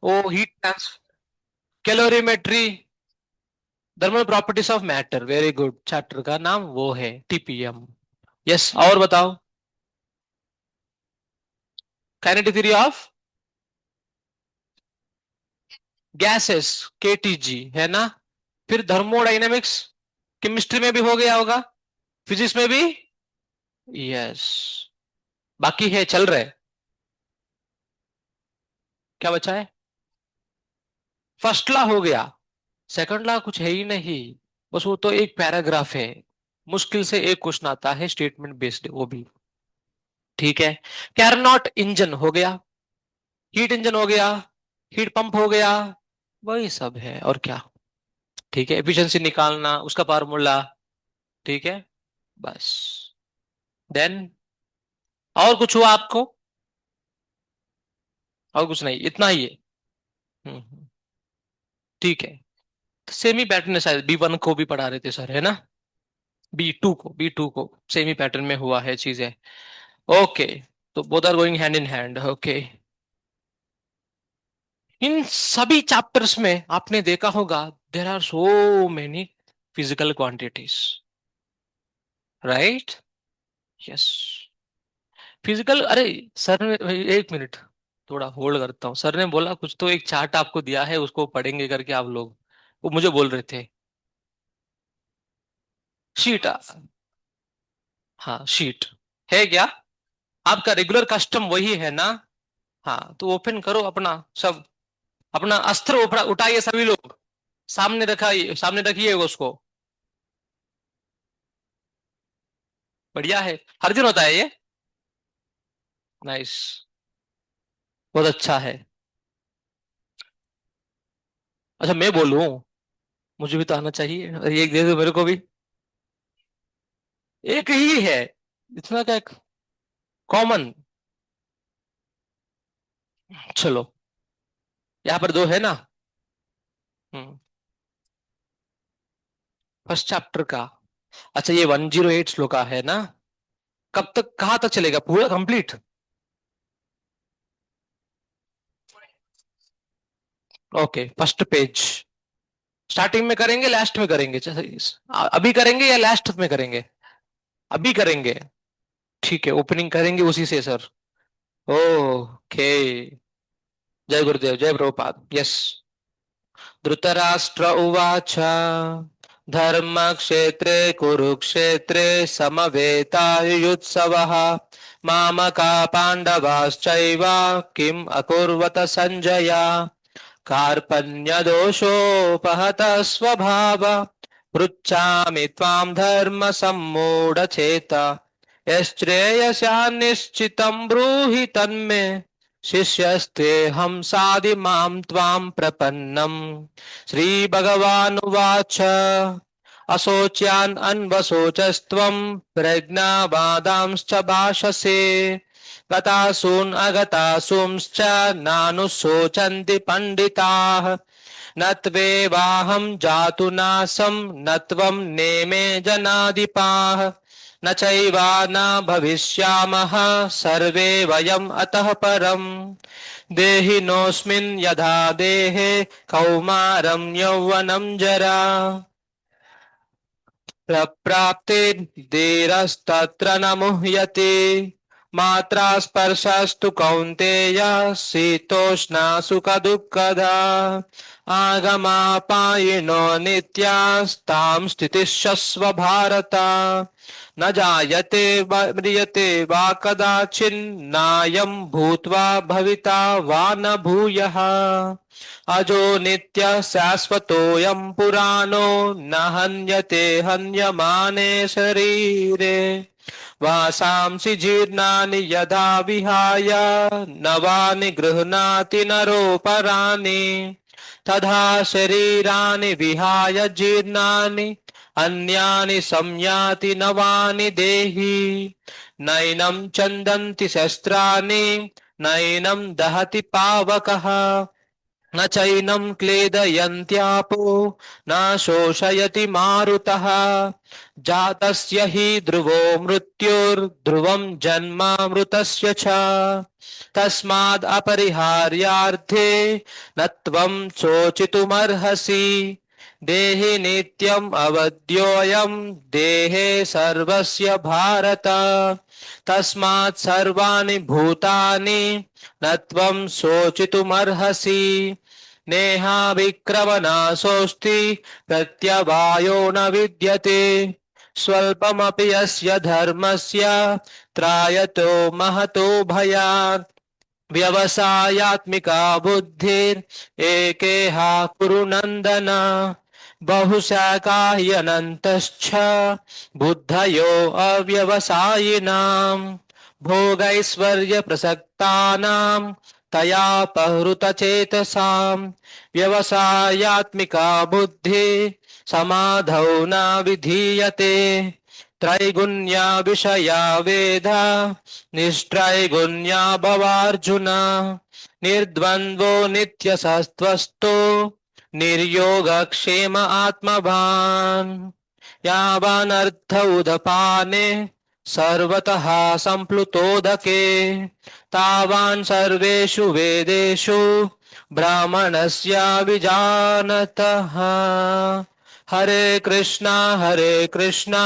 O heat transfer, calorimetry, thermal properties of matter, very good, chapter का नाम वो है टीपीएम। यस, और बताओ। Kinetic theory of gases, KTG है ना। फिर थर्मोडाइनेमिक्स, केमिस्ट्री में भी हो गया होगा, फिजिक्स में भी। यस, बाकी है, चल रहे। क्या बचा है? फर्स्ट लॉ हो गया, सेकंड लॉ कुछ है ही नहीं, बस वो तो एक पैराग्राफ है, मुश्किल से एक क्वेश्चन आता है स्टेटमेंट बेस्ड, वो भी ठीक है। कैरनॉट इंजन हो गया, हीट इंजन हो गया, हीट पंप हो गया, वही सब है और क्या। ठीक है, एफिशिएंसी निकालना उसका फार्मूला, ठीक है, बस। देन और कुछ हुआ आपको? और कुछ नहीं, इतना ही है। ठीक है। सेमी पैटर्न है, शायद B1 को भी पढ़ा रहे थे सर, है ना। B2 को सेमी पैटर्न में हुआ है चीजें। ओके, तो both are going hand in hand. Okay, इन सभी चैप्टर्स में आपने देखा होगा there are so many physical quantities, right. Yes, physical, अरे सर ने, एक मिनट, थोड़ा होल्ड करता हूँ। सर ने बोला कुछ तो एक चार्ट आपको दिया है, उसको पढ़ेंगे करके आप लोग, वो मुझे बोल रहे थे। शीट, हाँ शीट है क्या? आपका रेगुलर कस्टम वही है ना? हाँ, तो ओपन करो अपना सब, अपना अस्त्र उठाइए सभी लोग, सामने रखाइए, सामने रखिए उसको। बढ़िया है, हर दिन होता है ये। नाइस, बहुत अच्छा है। अच्छा मैं बोलूं, मुझे भी तो आना चाहिए, अरे एक दे दो मेरे को भी। एक ही है, इतना क्या कॉमन। चलो, यहाँ पर दो है ना। हम्म, फर्स्ट चैप्टर का। अच्छा, ये 108 श्लोक का है ना। कब तक, कहाँ तक चलेगा, पूरा complete? Okay, first page. Starting में करेंगे, लास्ट में करेंगे? अभी करेंगे या लास्ट में करेंगे? अभी करेंगे, ठीक है, ओपनिंग करेंगे उसी से सर। ओके, जय गुरुदेव, जय प्रभुपाद। यस। धृतराष्ट्र उवाच, धर्मक्षेत्रे कुरुक्षेत्रे समवेतायुयुत्सवः मामका पाण्डवाश्चैव किम् अकुर्वत सञ्जय। कार्पण्यदोषोपहत स्वभाव पृच्छामि त्वां धर्म सम्मूढचेता यश्रेयस्यान्निश्चितं ब्रूहि तन्मे शिष्यस्तेऽहं साधिमां त्वां प्रपन्नम्। श्रीभगवानुवाच अशोच्यान् अन्वशोचस्त्वं प्रज्ञावादांश्च भाषसे गतासून् अगतासूंश्च नानुशोचन्ति पण्डिताः न त्वेवाहं जातु नासं न त्वं नेमे जनाधिपाः न चैवा न भविष्यामः सर्वे वयम् अतः परम् देहिनोऽस्मिन् यथा देहे कौमारं यौवनं जरा प्रप्राप्ते धीरस्तत्र न मुह्यते मात्रा स्पर्शस्तु कौन्तेय शीतोष्णा सुखदुःखदा आगमापायिनो नित्यास्तां स्थितिश्चस्व भारत न जायते म्रियते वा कदाचिन्नायं भूत्वा भविता वा न भूयः अजो नित्यः शाश्वतोऽयं पुराणो न हन्यते हन्यमाने शरीरे वासांसि जीर्णानि यथा विहाय नवानि गृह्णाति नरोपराणि तथा शरीराणि विहाय जीर्णानि अन्यानि संयाति नवानि देहि नैनं चन्दन्ति शस्त्राणि नैनं दहति पावकः न चैनं क्लेदयन्त्यापो न शोषयति मारुतः जातस्य हि ध्रुवो मृत्युर्ध्रुवं जन्मामृतस्य च तस्माद् अपरिहार्यार्थे न त्वं शोचितुमर्हसि देहि नित्यम् अवध्योऽयं देहे सर्वस्य भारत तस्मात् सर्वाणि भूतानि न त्वं शोचितुमर्हसि नेहा विक्रमनाशोऽस्ति प्रत्यवायो न विद्यते स्वल्पमपि यस्य धर्मस्य त्रायतो महतो भयात् व्यवसायात्मिका बुद्धिर एकेहा कुरु नन्दन बहुशाखा ह्यनन्तश्च बुद्धयो अव्यवसायिनाम् भोगैश्वर्यप्रसक्तानां तयापहृतचेतसाम् व्यवसायात्मिका बुद्धि समाधौ न विधीयते त्रैगुण्या विषया वेदा निष्त्रैगुण्या भवार्जुन निर्द्वन्द्वो नित्यसत्त्वस्तो निर्योगक्षेम आत्मवान् यावानर्थ उदपाने सर्वतः सम्प्लुतोदके तावान् सर्वेषु वेदेषु ब्राह्मणस्य विजानतः हरे कृष्णा कृष्णा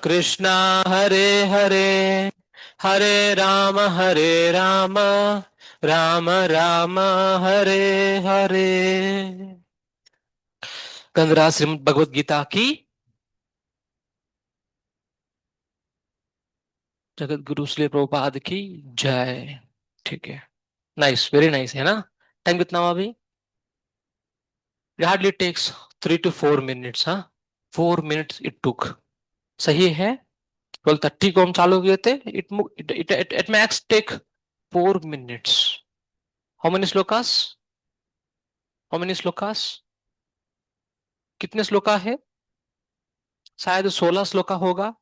कृष्णा हरे हरे हरे राम राम राम हरे हरे। गंगराज श्रीमद् भगवद गीता की जगत गुरु श्री प्रभुपाद की जय। ठीक है, नाइस, वेरी नाइस, है ना? टाइम कितना हुआ अभी? हार्डली टेक्स 3 to 4 minutes, हाँ, 4 minutes इट टुक। सही है। 12:30 को हम चालू किए थे। It max take 4 minutes। How many shlokas? How many shlokas? कितने श्लोका है? शायद 16 श्लोका होगा।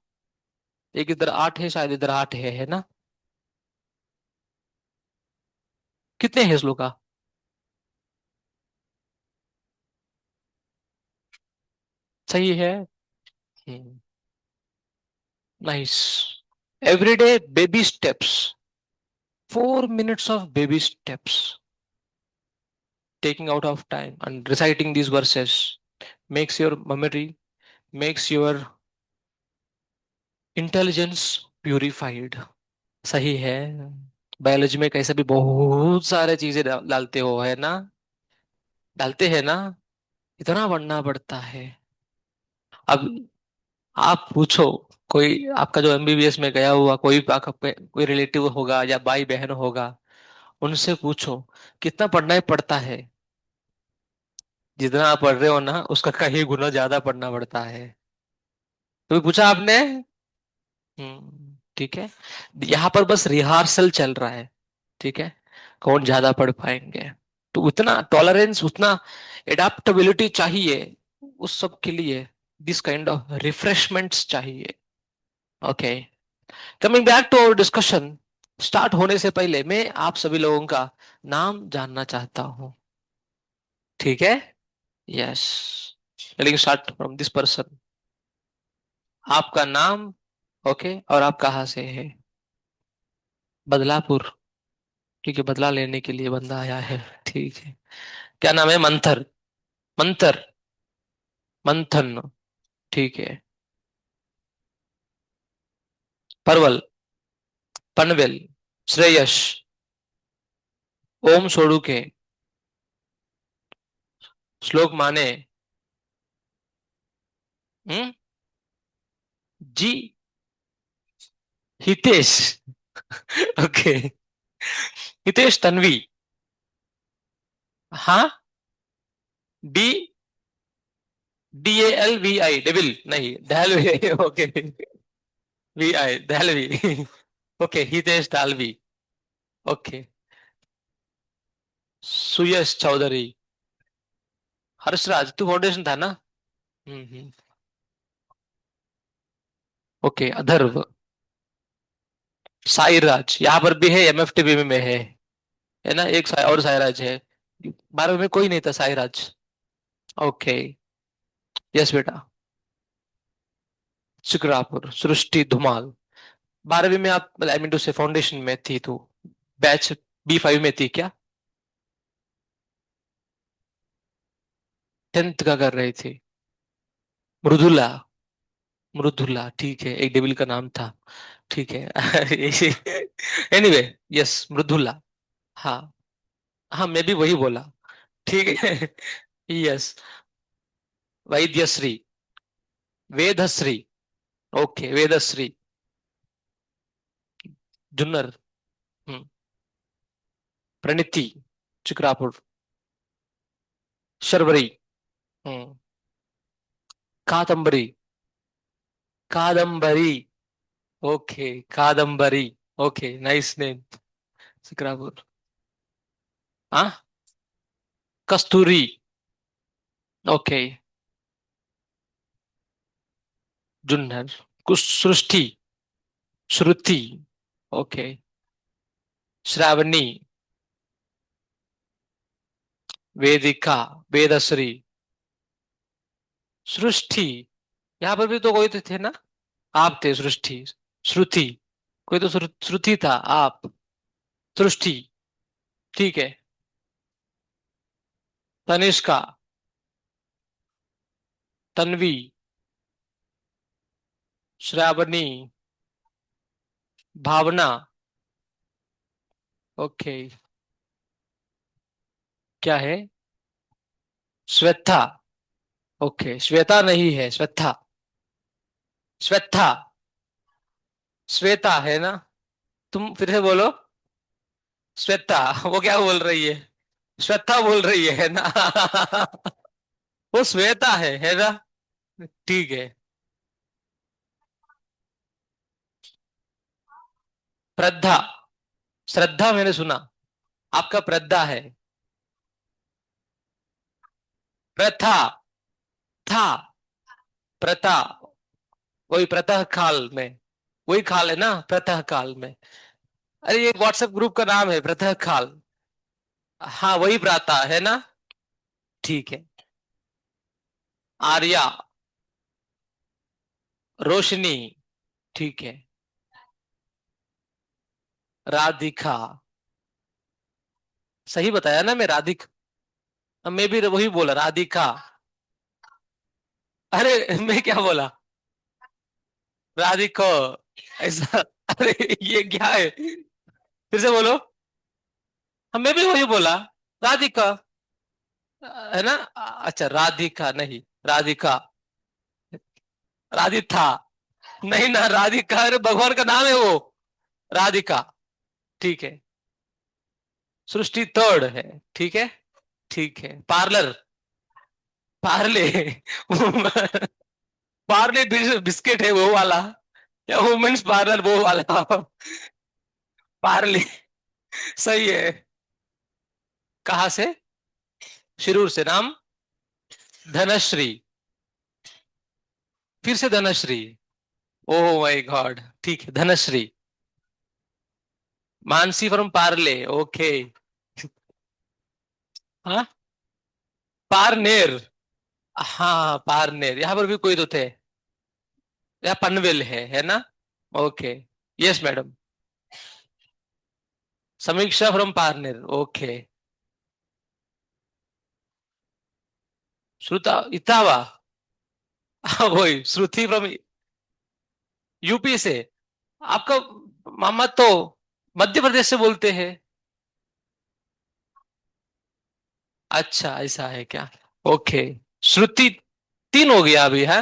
एक इधर 8 है, शायद इधर 8 है ना? कितने हैं श्लोका? सही है। Nice. Everyday baby steps, 4 minutes of baby steps, taking out of time and reciting these verses makes your memory, makes your intelligence purified। सही है। बायोलॉजी में कैसे भी बहुत सारे चीजें डालते हो, है ना? डालते हैं ना? इतना पढ़ना पड़ता है। अब आप पूछो, कोई आपका जो एमबीबीएस में गया हुआ कोई कोई रिलेटिव होगा या भाई बहन होगा, उनसे पूछो कितना पढ़ना ही पड़ता है। जितना आप पढ़ रहे हो ना, उसका कहीं गुना ज्यादा पढ़ना पड़ता है। तो पूछा आपने? ठीक है। यहाँ पर बस रिहर्सल चल रहा है। ठीक है, कौन ज्यादा पढ़ पाएंगे। तो उतना टॉलरेंस, उतना एडाप्टेबिलिटी चाहिए उस सब के लिए। दिस काइंड ऑफ रिफ्रेशमेंट्स चाहिए। Okay, coming back to our discussion. Start होने से पहले मैं आप सभी लोगों का नाम जानना चाहता हूँ। ठीक है? यस, लेकिन स्टार्ट फ्रॉम दिस पर्सन। आपका नाम? ओके, और आप कहाँ से हैं? बदलापुर। ठीक है, बदला लेने के लिए बंदा आया है। ठीक है। क्या नाम है? मंथर? मंथर? मंथन? ठीक है। परवल? पनवेल? श्रेयस? ओम सोडू के? श्लोक माने? हम्म? जी? हितेश? ओके। हितेश तन्वी? हाँ। डी? DALVI? डेविल नहीं, Dalvi. Okay. VI Dahalvi. Okay, Hitesh Dalvi. Okay. Suyash Chaudhary? Harshraj तू फाउंडेशन था ना? हम्म। ओके, अधर्व? साईराज यहाँ पर भी है, MFTB में है ना? एक और साईराज है। बारहवीं में कोई नहीं था साईराज। ओके। यस बेटा। शिक्रापुर, सृष्टि धुमाल। बारहवीं में आप, आई मीन टू से फाउंडेशन में थी तू, बैच B5 में थी क्या? 10th का कर रही थी? मृदुला। मृदुला, ठीक है, एक डेविल का नाम था। ठीक है। Anyway, yes Mridula. हाँ। हाँ, मैं भी वही बोला। ठीक है। यस। वैद्यश्री। वेदश्री। ओके, वेदश्री। जुन्नर। हम्म। प्रणिति। चिकरापुर। शर्वरी। हम्म। Kadambari. Kadambari. Okay, Kadambari. Okay, nice name. Chikrapur. हाँ। कस्तूरी। ओके। जुन्नर। कुछ सृष्टि। श्रुति। ओके। श्रावणी। वेदिका। वेदश्री। सृष्टि। यहाँ पर भी तो कोई तो थे ना? आप थे सृष्टि। श्रुति। कोई तो श्रुति था, आप। सृष्टि। ठीक है। तनिष्का। तन्वी। श्रावणी। भावना। ओके। क्या है? श्वेता। ओके, श्वेता नहीं है, श्वेता। श्वेता। श्वेता है ना? तुम फिर से बोलो। श्वेता। वो क्या बोल रही है? श्वेता बोल रही है ना? वो श्वेता है ना? ठीक है। प्रद्धा। श्रद्धा मैंने सुना। आपका प्रद्धा है। प्रथा। था। प्रथा। वही प्रतः काल में। वही काल है ना, प्रतः काल में। अरे, ये व्हाट्सएप ग्रुप का नाम है, प्रतः काल। हाँ, वही प्राता है ना? ठीक है। आर्या। रोशनी। ठीक है। राधिका। सही बताया ना मैं, राधिक? मैं भी वही बोला, राधिका। अरे, मैं क्या बोला? राधिको। ऐसा? अरे, ये क्या है? फिर से बोलो। मैं भी वही बोला, राधिका। है ना? अच्छा, राधिका नहीं, राधिका। राधिका। नहीं ना, राधिका अरे भगवान का नाम है वो। राधिका। ठीक है। सृष्टि थर्ड है। ठीक है। ठीक है। पार्लर। पार्ले। पार्ले बिस्किट है वो वाला, या वुमेन्स पार्लर वो वाला? पार्ले। सही है। कहाँ से? शिरूर से। नाम? धनश्री। फिर से धनश्री? Oh my God. ठीक है, धनश्री। मानसी फ्रॉम पार्ले। ओके। हाँ। पारनेर। हाँ, पारनेर, यहाँ पर भी कोई तो थे। या पनवेल है ना? ओके। Yes madam. समीक्षा फ्रॉम पारनेर। ओके। श्रुता इतावा। वही श्रुति फ्रॉम यूपी से। आपका मामा तो मध्य प्रदेश से बोलते हैं। अच्छा, ऐसा है क्या? ओके। श्रुति। तीन हो गया अभी है?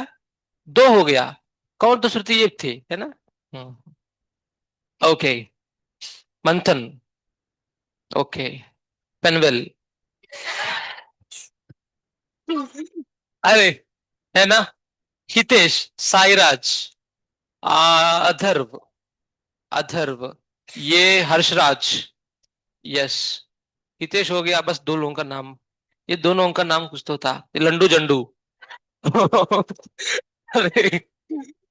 दो हो गया। कौन तो श्रुति एक थी, है ना? हम्म। ओके। मंथन। ओके। पेनवेल। अरे, है ना? हितेश। साईराज। अधर्व। अधर्व। ये हर्षराज। यस। हितेश हो गया, बस दो लोगों का नाम। ये दोनों का नाम कुछ तो था, ये लंडू जंडू। अरे,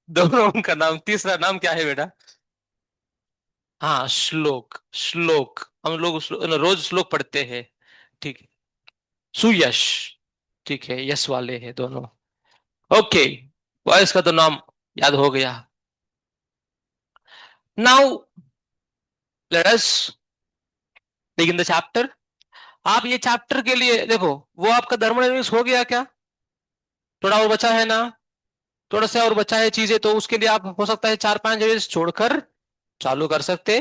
दोनों का नाम, तीसरा नाम क्या है बेटा? हाँ, श्लोक। श्लोक। हम लोग रोज श्लोक पढ़ते हैं। ठीक है। सुयश। ठीक है, यश वाले हैं दोनों। ओके, बॉयज का तो नाम याद हो गया। Now let us begin the chapter. आप ये चैप्टर के लिए देखो, वो आपका थर्मोडायनेमिक्स हो गया क्या? थोड़ा और बचा है ना? थोड़ा सा और बचा है चीजें, तो उसके लिए आप हो सकता है 4-5 छोड़कर चालू कर सकते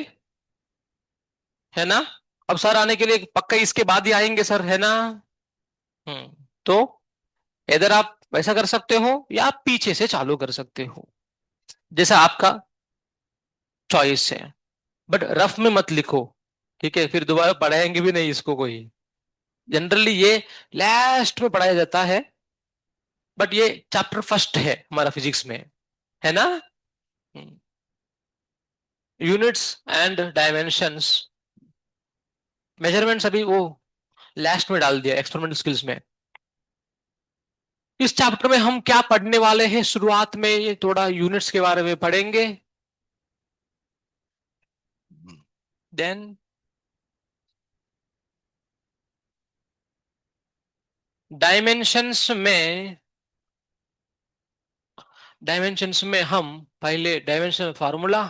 है ना। अब सर आने के लिए पक्का इसके बाद ही आएंगे सर, है ना? तो इधर आप वैसा कर सकते हो या आप पीछे से चालू कर सकते हो, जैसा आपका चॉइस है। बट रफ में मत लिखो, ठीक है? फिर दोबारा पढ़ाएंगे भी नहीं इसको कोई। जनरली ये लास्ट में पढ़ाया जाता है, बट ये चैप्टर फर्स्ट है हमारा फिजिक्स में, है ना। यूनिट्स एंड डायमेंशंस, मेजरमेंट्स अभी वो लास्ट में डाल दिया एक्सपेरिमेंटल स्किल्स में। इस चैप्टर में हम क्या पढ़ने वाले हैं? शुरुआत में ये थोड़ा यूनिट्स के बारे में पढ़ेंगे। देन डायमेंशंस में, डायमेंशंस में हम पहले डायमेंशन फार्मूला,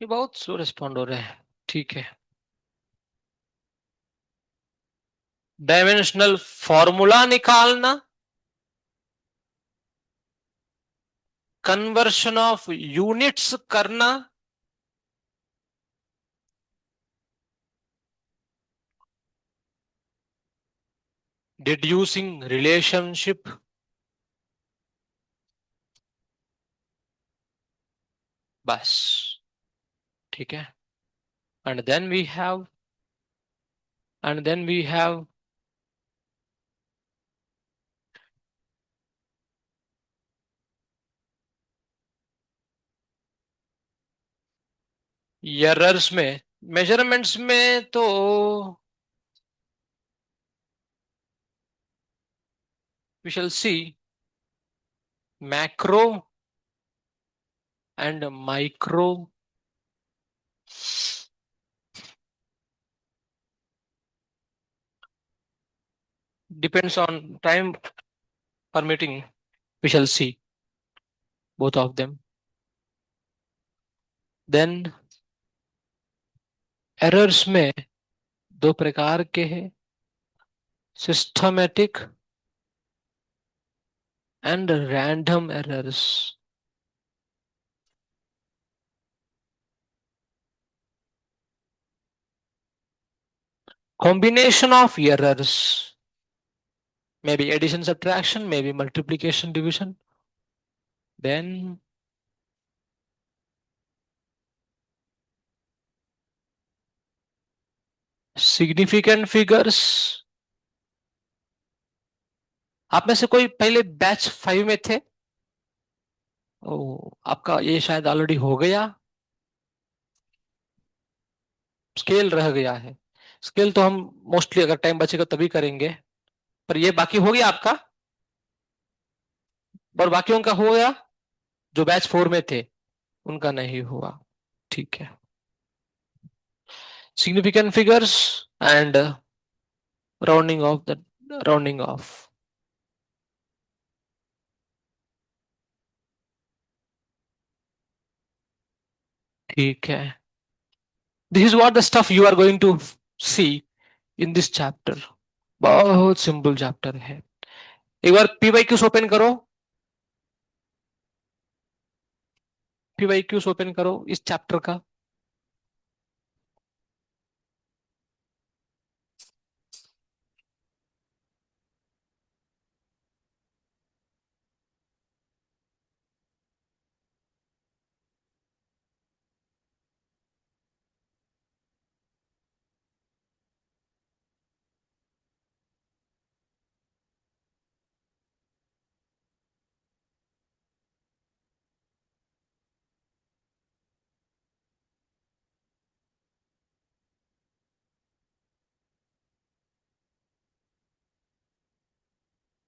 ये बहुत स्लो रिस्पॉन्ड हो रहे हैं, ठीक है। डायमेंशनल फॉर्मूला निकालना, कन्वर्शन ऑफ यूनिट्स करना, डिड्यूसिंग रिलेशनशिप, बस, ठीक है। And then we have, and then we have errors में, मेजरमेंट्स में तो we shall see macro and micro, depends on time permitting, we shall see both of them. Then errors में दो प्रकार के हैं, systematic and random errors. Combination of errors, maybe addition subtraction, maybe multiplication division. Then significant figures। आप में से कोई पहले बैच 5 में थे? ओ, आपका ये शायद ऑलरेडी हो गया। स्केल रह गया है। स्केल तो हम मोस्टली अगर टाइम बचेगा तभी करेंगे, पर ये बाकी हो गया आपका, और बाकियों का हो गया जो बैच 4 में थे, उनका नहीं हुआ, ठीक है। Significant figures and rounding off the, rounding off, ठीक है। This is what the stuff you are going to see in this chapter. बहुत सिंपल चैप्टर है। एक बार पीवाईक्यूज ओपन करो, पीवाईक्यूज ओपन करो इस चैप्टर का।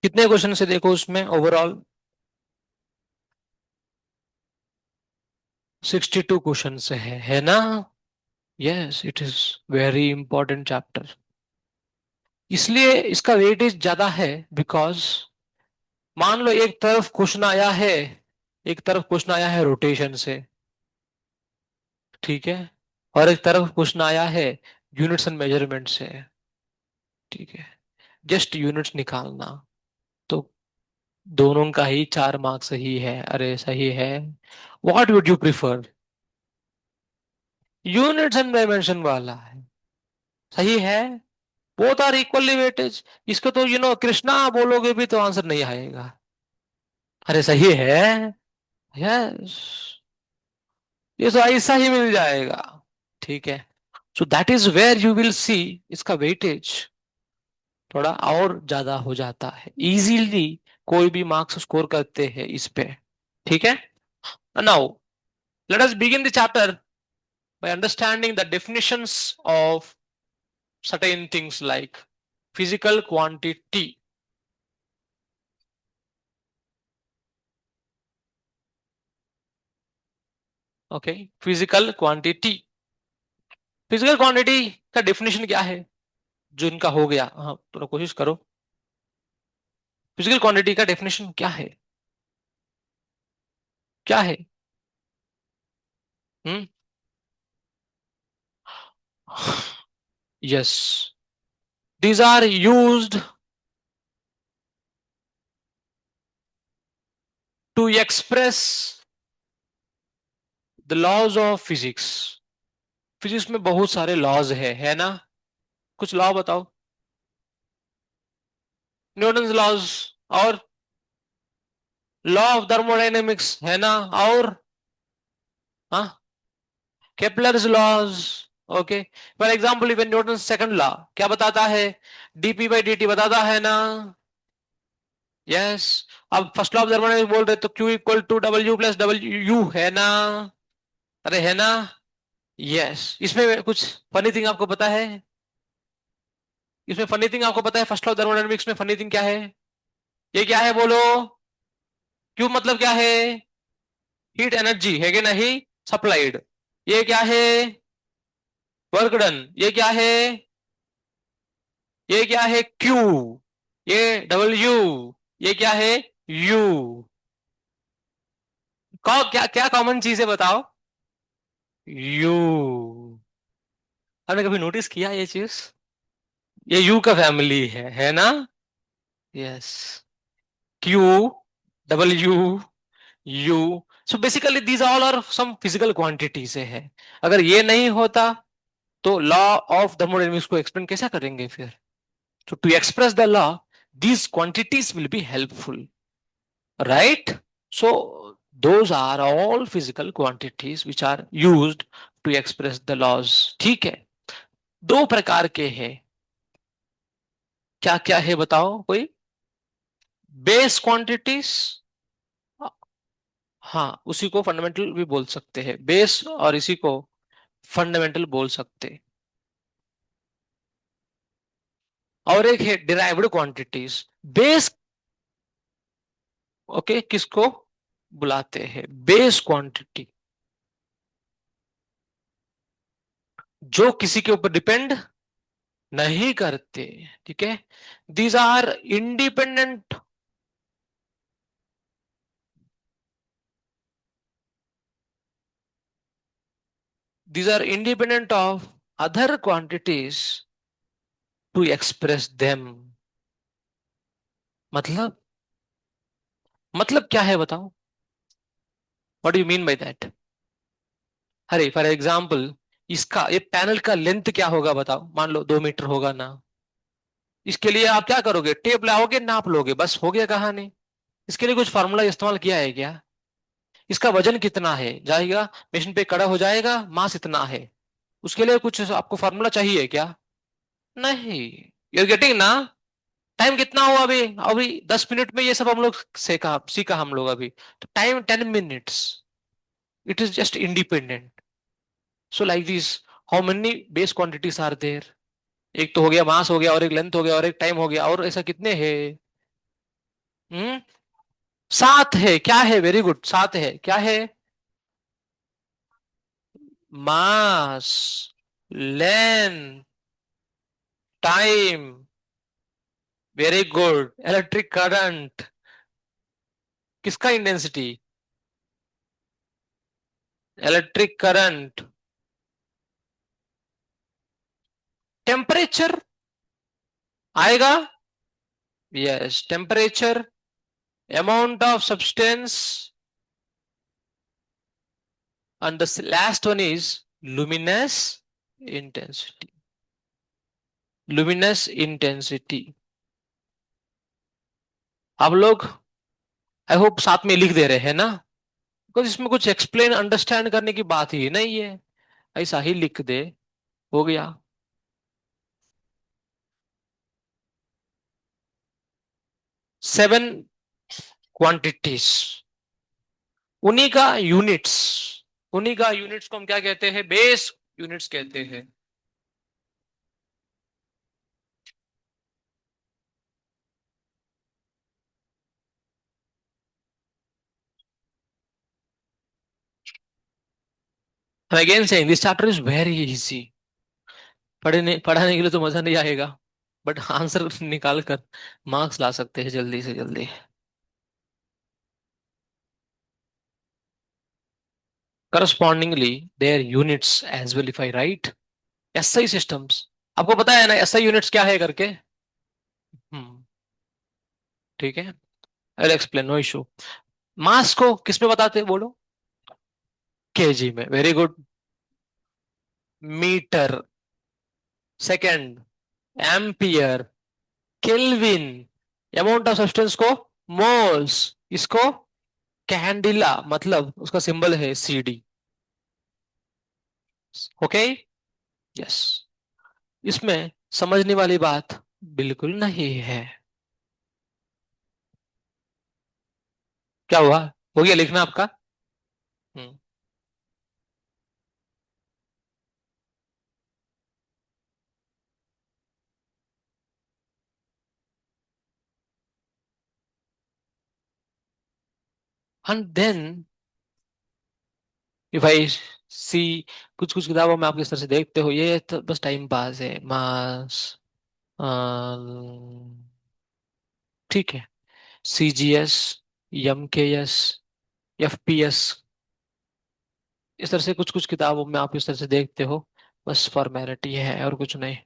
कितने क्वेश्चन से देखो उसमें ओवरऑल? 62 क्वेश्चन से है ना? Yes, it is very important chapter. इसलिए इसका वेटेज ज्यादा है, बिकॉज मान लो एक तरफ क्वेश्चन आया है, एक तरफ क्वेश्चन आया है रोटेशन से, ठीक है, और एक तरफ क्वेश्चन आया है यूनिट्स एंड मेजरमेंट से, ठीक है, जस्ट यूनिट्स निकालना, तो दोनों का ही 4 मार्क्स सही है, अरे सही है। What would you prefer? Units and dimension वाला है, सही है। Both are equally weightage. इसको तो कृष्णा बोलोगे भी तो आंसर नहीं आएगा। अरे सही है। यस, ये तो ऐसा ही मिल जाएगा, ठीक है। So that is where you will see इसका वेटेज थोड़ा और ज्यादा हो जाता है, इजीली कोई भी मार्क्स स्कोर करते हैं इस पे, ठीक है। Now let us begin the chapter by understanding the definitions of certain things like physical quantity. Okay, physical quantity। Physical quantity का डेफिनेशन क्या है? जो इनका हो गया, हाँ थोड़ा कोशिश करो। फिजिकल क्वांटिटी का डेफिनेशन क्या है? क्या है? हम्म। Yes, these are used to express the laws of physics. Physics में बहुत सारे लॉज है ना? कुछ लॉ बताओ। न्यूटन लॉज, और लॉ ऑफ थर्मोडाइनेमिक्स है ना, और हाँ, Kepler's laws. Okay, for example even Newton second law क्या बताता है? डीपी बाई डी टी बताता है ना? यस। अब फर्स्ट लॉ ऑफ थर्मोडायनेमिक्स बोल रहे तो Q equal to W plus W U है ना? अरे है ना? यस। इसमें कुछ फनी थिंग आपको पता है? इसमें फनी थिंग आपको पता है? फर्स्ट लॉ ऑफ थर्मोडायनेमिक्स में फनी थिंग क्या है? ये क्या है बोलो? क्यू मतलब क्या है? हीट एनर्जी है कि नहीं? सप्लाइड। ये क्या है? Work done. ये क्या है? ये क्या है? क्यू। ये डब्ल्यू। ये क्या है? यू। क्या क्या कॉमन चीज है बताओ? यू। आपने कभी नोटिस किया ये चीज? ये यू का फैमिली है ना? Yes. Q, W, U. So basically these all are some physical quantity से है। अगर ये नहीं होता तो लॉ ऑफ थर्मोडायनेमिक्स को एक्सप्लेन कैसा करेंगे फिर? So to express the law, these quantities will be helpful, right? So those are all physical quantities which are used to express the laws. ठीक है। दो प्रकार के हैं, क्या क्या है बताओ कोई? बेस क्वांटिटीज, हाँ उसी को फंडामेंटल भी बोल सकते हैं, बेस और इसी को फंडामेंटल बोल सकते हैं। और एक है डिराइव्ड क्वांटिटीज। बेस, ओके, किसको बुलाते हैं? बेस क्वांटिटी, जो किसी के ऊपर डिपेंड नहीं करते, ठीक है। These are independent, these are independent of other quantities to express them. मतलब, मतलब क्या है बताओ? What do you mean by that? अरे फॉर एग्जाम्पल, इसका ये पैनल का लेंथ क्या होगा बताओ? मान लो 2 मीटर होगा ना। इसके लिए आप क्या करोगे? टेप लाओगे, नाप लोगे, बस हो गया कहानी। इसके लिए कुछ फार्मूला इस्तेमाल किया है क्या? इसका वजन कितना है जाएगा, मशीन पे खड़ा हो जाएगा, मास इतना है, उसके लिए कुछ आपको फार्मूला चाहिए क्या? नहीं। यू गेटिंग ना? टाइम कितना हुआ अभी? अभी 10 मिनट में ये सब हम लोग सीखा हम लोग अभी। तो time 10 minutes, it is just independent. So like this, how many base quantities are there? एक तो हो गया मास हो गया, और एक लेंथ हो गया, और एक टाइम हो गया, और ऐसा कितने हैं? हम्म। 7 है। क्या है? वेरी गुड, 7 है। क्या है? Mass, length, time, very good. Electric current किसका इंटेंसिटी? Electric current. टेम्परेचर आएगा। Yes, temperature, amount of substance, and the last one is luminous intensity. luminous intensity। आप लोग आई होप साथ में लिख दे रहे हैं ना, बिकॉज इसमें कुछ एक्सप्लेन अंडरस्टैंड करने की बात ही नहीं है, ऐसा ही लिख दे, हो गया। 7 क्वांटिटीज, उन्हीं का यूनिट्स, उन्हीं का यूनिट्स को हम क्या कहते हैं? बेस यूनिट्स कहते हैं। Again saying this chapter is very easy. पढ़ाने के लिए तो मजा नहीं आएगा, बट आंसर निकाल कर मार्क्स ला सकते हैं जल्दी से जल्दी। correspondingly their units as well if I write SI systems। आपको पता है ना SI यूनिट्स क्या है करके? हम्म, ठीक है, I explain, no issue. Mass को किस में बताते हैं बोलो? केजी में, very good. Metre, second, ampere, kelvin, amount of substance को मोल्स, इसको कैंडिला, मतलब उसका सिंबल है CD। Okay, yes. इसमें समझने वाली बात बिल्कुल नहीं है। क्या हुआ? हो गया लिखना आपका? हम्म। एंड देन इफ आई सी, कुछ कुछ किताबों में आप किस तरह से देखते हो, ये तो बस टाइम पास है। मास, ठीक है, CGS, MKS, FPS, इस तरह से कुछ कुछ किताबों में आप इस तरह से देखते हो, बस फॉर्मेलिटी है और कुछ नहीं।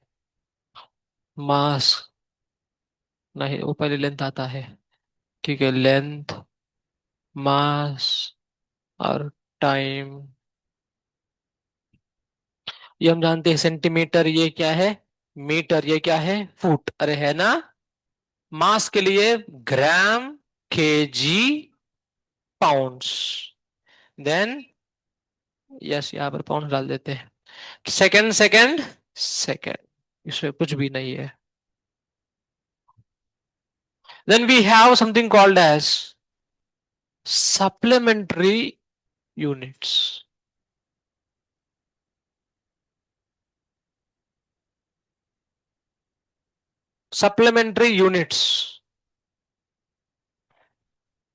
मास नहीं, वो पहले लेंथ आता है, ठीक है, लेंथ, मास और टाइम, ये हम जानते हैं। सेंटीमीटर ये क्या है? मीटर ये क्या है? फुट, अरे है ना। मास के लिए ग्राम, केजी, पाउंड्स, देन यस यहाँ पर पाउंड डाल देते हैं। सेकंड, सेकंड, सेकंड, इसमें कुछ भी नहीं है। Then we have something called as supplementary units. Supplementary units,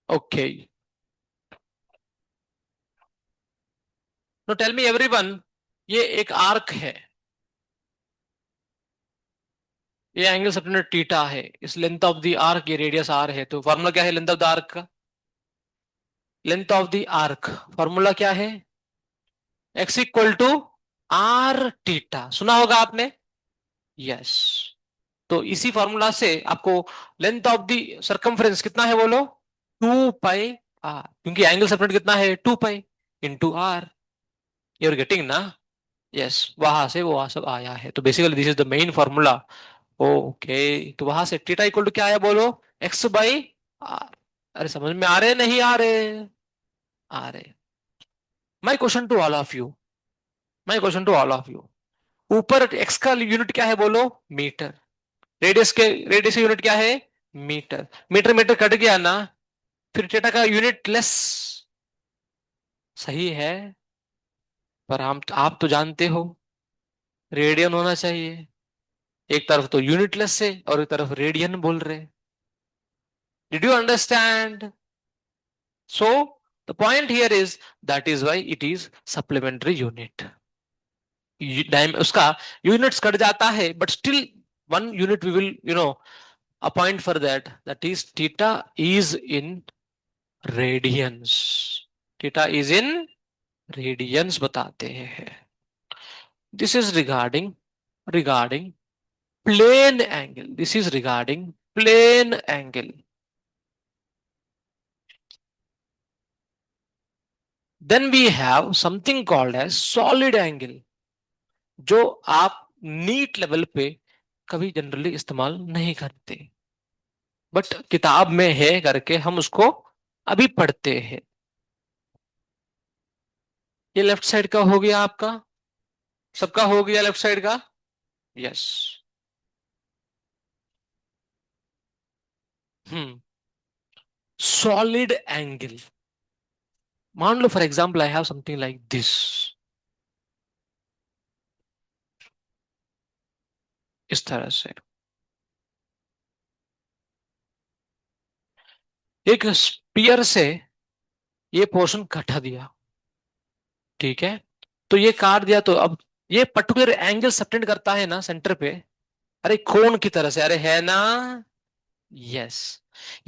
okay. No tell me everyone, ये एक आर्क है, ये एंगल सप्लीमेंट थीटा है, इस लेंथ ऑफ द आर्क, ये रेडियस आर है, तो फॉर्मूला क्या है लेंथ ऑफ द आर्क का? Length of the arc, formula क्या है? X equal to R theta, सुना होगा आपने। यस, तो इसी फॉर्मूला से आपको लेंथ ऑफ द सरकमफ्रेंस कितना है बोलो? 2 पाई आर, क्योंकि एंगल सेपरेट कितना है? 2 pi into R. You're getting ना? यस, वहां से वो सब आया है, तो basically this is the main formula. Okay, तो वहां से थीटा इक्वल टू क्या आया बोलो? X/R। अरे समझ में आ रहे नहीं आ रहे? आ रहे। My question to all of you, my question to all of you, ऊपर एक्स का यूनिट क्या है बोलो? मीटर। रेडियस की यूनिट क्या है? मीटर। मीटर मीटर कट गया ना, फिर थीटा का यूनिट लेस, सही है, पर हम आप तो जानते हो रेडियन होना चाहिए। एक तरफ तो यूनिटलेस है और एक तरफ रेडियन बोल रहे। Did you understand? So the point here is that is why it is supplementary unit. उसका यूनिट्स कट जाता है, but still one unit we will appoint for that is theta is in radians. Theta is in radians बताते हैं। This is regarding plane angle. This is regarding plane angle. Then we have something called as solid angle, जो आप NEET level पे कभी generally इस्तेमाल नहीं करते, but किताब में है करके हम उसको अभी पढ़ते हैं। ये लेफ्ट साइड का हो गया आपका, सबका हो गया लेफ्ट साइड का। यस। हम्म। सॉलिड एंगल, मान लो for example I have something like this, इस तरह से एक स्पीयर से ये पोर्शन हटा दिया, ठीक है। तो ये काट दिया, तो अब ये पर्टिकुलर एंगल सबटेंड करता है ना सेंटर पे, अरे कोण की तरह से, अरे है ना। यस।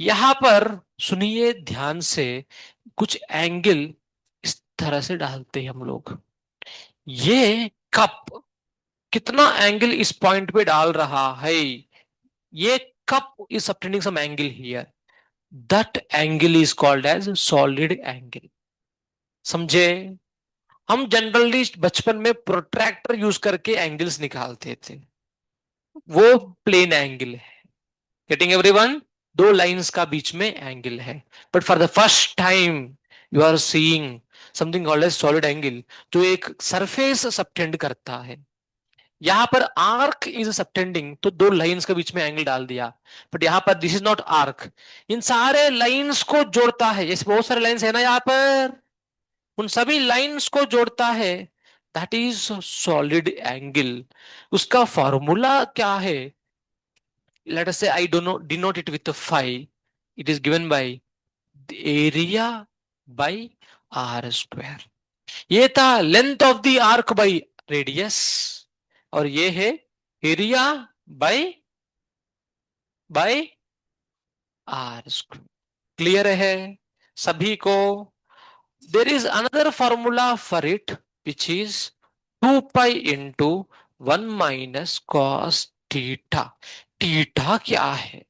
यहां पर सुनिए ध्यान से, कुछ एंगल इस तरह से डालते हैं हम लोग। ये कप कितना एंगल इस पॉइंट पे डाल रहा है, ये cup is subtending some angle here, that angle is called as solid angle. समझे? हम जनरली बचपन में प्रोट्रैक्टर यूज करके एंगल्स निकालते थे, वो प्लेन एंगल है। Getting everyone? दो लाइंस का बीच में एंगल है, but for the first time you are seeing something called as solid angle, जो एक सरफेस सबटेंड करता है। यहां पर आर्क इज सबटेंडिंग, तो दो लाइंस के बीच में एंगल डाल दिया, बट यहां पर दिस इज नॉट आर्क, इन सारे लाइंस को जोड़ता है। जैसे बहुत सारे लाइंस है ना यहाँ पर, उन सभी लाइंस को जोड़ता है, दैट इज सॉलिड एंगल। उसका फॉर्मूला क्या है? लेट अस से I don't denote it with phi, it is given by the area by r square। ये था length of the arc by radius, और ये है area by by R square. Clear है सभी को? there is another formula for it, which is 2 pi into 1 minus cos theta। Theta क्या है,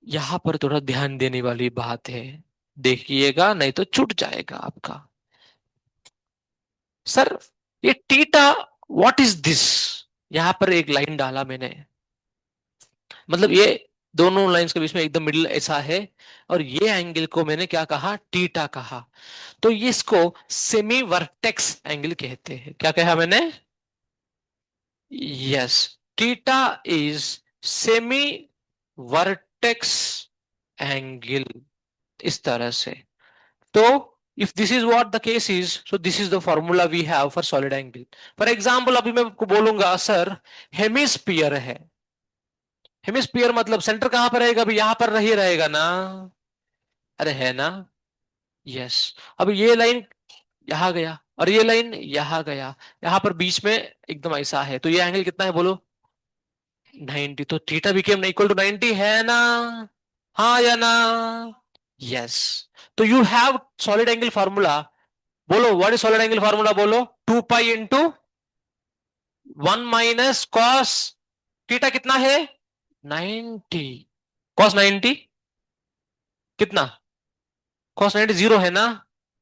यहां पर थोड़ा ध्यान देने वाली बात है, देखिएगा नहीं तो छूट जाएगा आपका। सर ये थीटा, व्हाट इज दिस? यहां पर एक लाइन डाला मैंने, मतलब ये दोनों लाइंस के बीच में एकदम मिडिल ऐसा है, और ये एंगल को मैंने क्या कहा? थीटा कहा। तो ये इसको सेमी वर्टेक्स एंगल कहते हैं। क्या कहा मैंने? Yes. Theta is semi vertex angle, इस तरह से। तो if this is what the case is, so this is the formula we have for solid angle. For example अभी मैं आपको बोलूंगा सर हेमिस्फीयर है, हेमिस्फीयर मतलब सेंटर कहां पर रहेगा? अभी यहां पर ही रहेगा ना, अरे है ना। यस। अब ये लाइन यहां गया और ये लाइन यहां गया, यहां पर बीच में एकदम ऐसा है, तो ये एंगल कितना है बोलो? 90। तो थीटा बिकेम इक्वल टू 90, है ना? हाँ या ना? यस। तो you have solid angle formula. बोलो what is solid angle formula? बोलो 2 pi into 1 minus cos theta, कितना है? 90। कॉस 90 कितना? कॉस 90 जीरो है ना,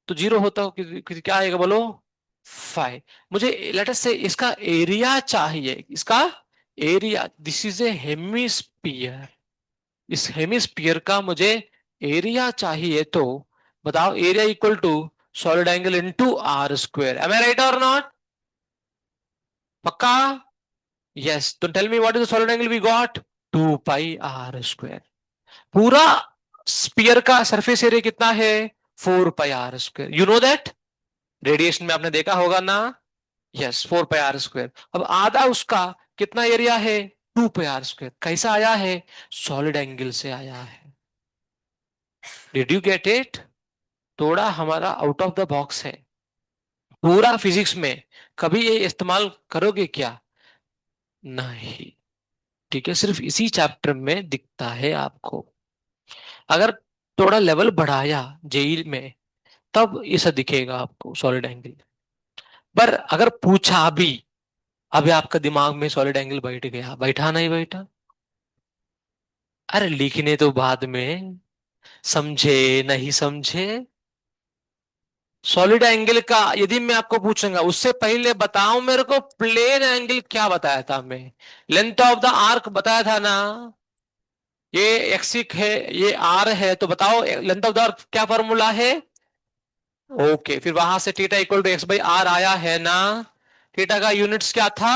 तो जीरो होता हो क्या आएगा बोलो? 5। मुझे लेटर से इसका एरिया चाहिए, इसका area. This is a hemisphere, इस हेमिस्फीयर का मुझे एरिया चाहिए, तो बताओ area equal to solid angle into r square. Am I right or not? पक्का? यस। तो tell me what is the solid angle we got? 2 pi r square. पूरा sphere का सरफेस एरिया कितना है? 4 pi r square. You know that, radiation में आपने देखा होगा ना। Yes, 4 pi r square. अब आधा उसका कितना एरिया है? 2 पाई आर स्क्वायर। कैसा आया है? सॉलिड एंगल से आया है। Did you get it? थोड़ा हमारा आउट ऑफ द बॉक्स है। पूरा फिजिक्स में कभी ये इस्तेमाल करोगे क्या? नहीं। ठीक है, सिर्फ इसी चैप्टर में दिखता है आपको। अगर थोड़ा लेवल बढ़ाया जेई में, तब इसे दिखेगा आपको सॉलिड एंगल। पर अगर पूछा भी, अभी आपका दिमाग में सॉलिड एंगल बैठ गया, बैठा नहीं बैठा? अरे लिखने तो बाद में, समझे नहीं समझे? सॉलिड एंगल का यदि मैं आपको पूछूंगा, उससे पहले बताओ मेरे को, प्लेन एंगल क्या बताया था मैं? लेंथ ऑफ द आर्क बताया था ना। ये एक्सिक है, ये आर है, तो बताओ लेंथ ऑफ द आर्क क्या फॉर्मूला है? ओके, फिर वहां से theta equal to X by R आया है ना। थीटा का यूनिट्स क्या था?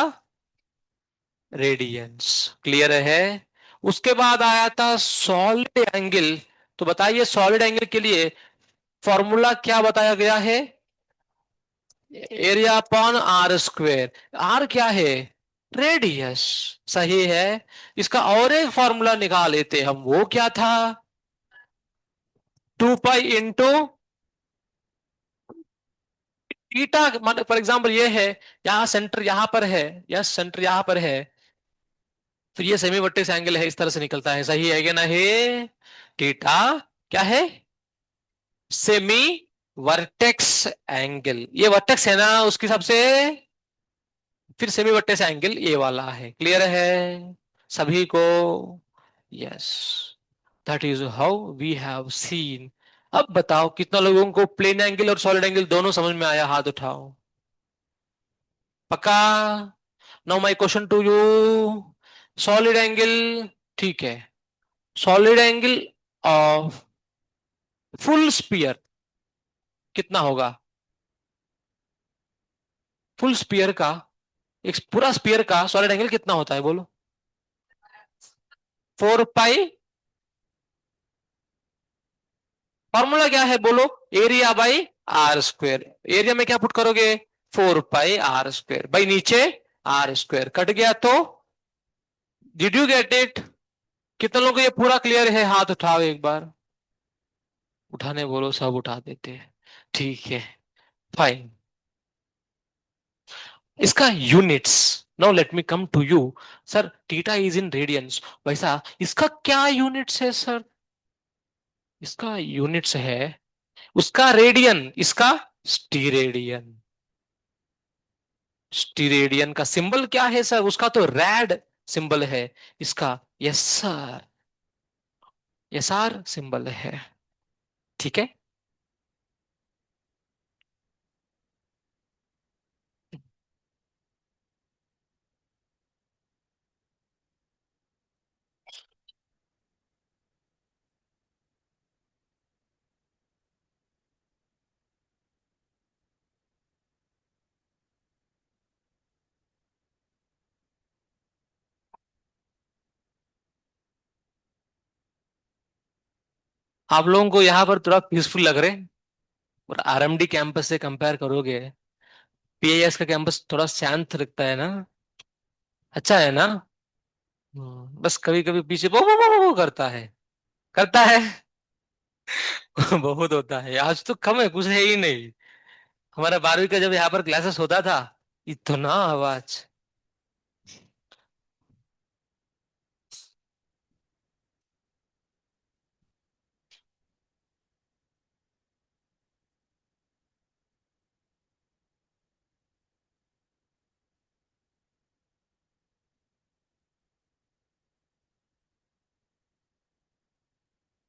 रेडियंस। क्लियर है? उसके बाद आया था सॉलिड एंगल। तो बताइए सॉलिड एंगल के लिए फॉर्मूला क्या बताया गया है? Area upon R square. R क्या है? रेडियस। सही है। इसका और एक फॉर्मूला निकाल लेते हम, वो क्या था? 2 पाई इंटू थीटा। मान फॉर एग्जाम्पल ये है, यहाँ सेंटर यहाँ पर है, या सेंटर यहाँ पर है, तो ये सेमी वर्टेक्स एंगल है, इस तरह से निकलता है। सही है क्या नहीं? थीटा क्या है? Semi vertex angle. ये वर्टेक्स है ना उसके हिसाब से, फिर सेमी वर्टेक्स एंगल ये वाला है। क्लियर है सभी को? Yes, that is how we have seen. अब बताओ कितना लोगों को प्लेन एंगल और सॉलिड एंगल दोनों समझ में आया? हाथ उठाओ। पक्का? Now my question to you, solid angle, ठीक है, solid angle of full sphere कितना होगा? फुल स्पीयर का, एक पूरा स्पीयर का सॉलिड एंगल कितना होता है बोलो? 4 पाई। फॉर्मूला क्या है बोलो? Area by R square. Area में क्या पुट करोगे? 4 पाई आर स्क्वेयर बाई नीचे आर स्क्वेयर, कट गया तो। Did you get it? कितने लोगों को ये पूरा क्लियर है? हाथ उठाओ एक बार। उठाने बोलो, सब उठा देते हैं। ठीक है, फाइन। इसका units, now let me come to you. Sir theta is in radians, वैसा इसका क्या यूनिट्स है सर? इसका यूनिट्स है, उसका रेडियन, इसका स्टीरेडियन। स्टीरेडियन का सिंबल क्या है सर? उसका तो रैड सिंबल है। इसका yes sir, yes R symbol है। ठीक है। आप लोगों को यहाँ पर थोड़ा पीसफुल लग रहे हैं, और आरएमडी कैंपस से कंपेयर करोगे, पीआईएस का कैंपस थोड़ा शांत लगता है ना? अच्छा है ना? बस कभी कभी पीछे वो करता है, करता है। बहुत होता है, आज तो कम है, कुछ है ही नहीं। हमारा 12वीं का जब यहाँ पर क्लासेस होता था, इतना आवाज।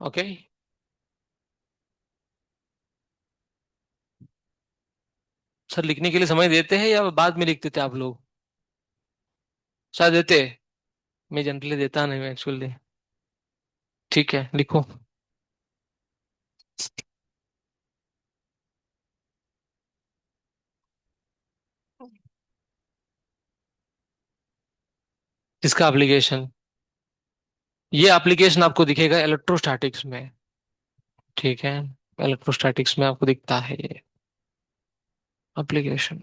ओके, सर लिखने के लिए समय देते हैं या बाद में लिखते थे आप लोग? शायद देते। मैं जनरली देता नहीं एक्चुअली। ठीक है, लिखो। इसका एप्लीकेशन, ये एप्लीकेशन आपको दिखेगा इलेक्ट्रोस्टैटिक्स में। ठीक है, इलेक्ट्रोस्टैटिक्स में आपको दिखता है ये एप्लीकेशन।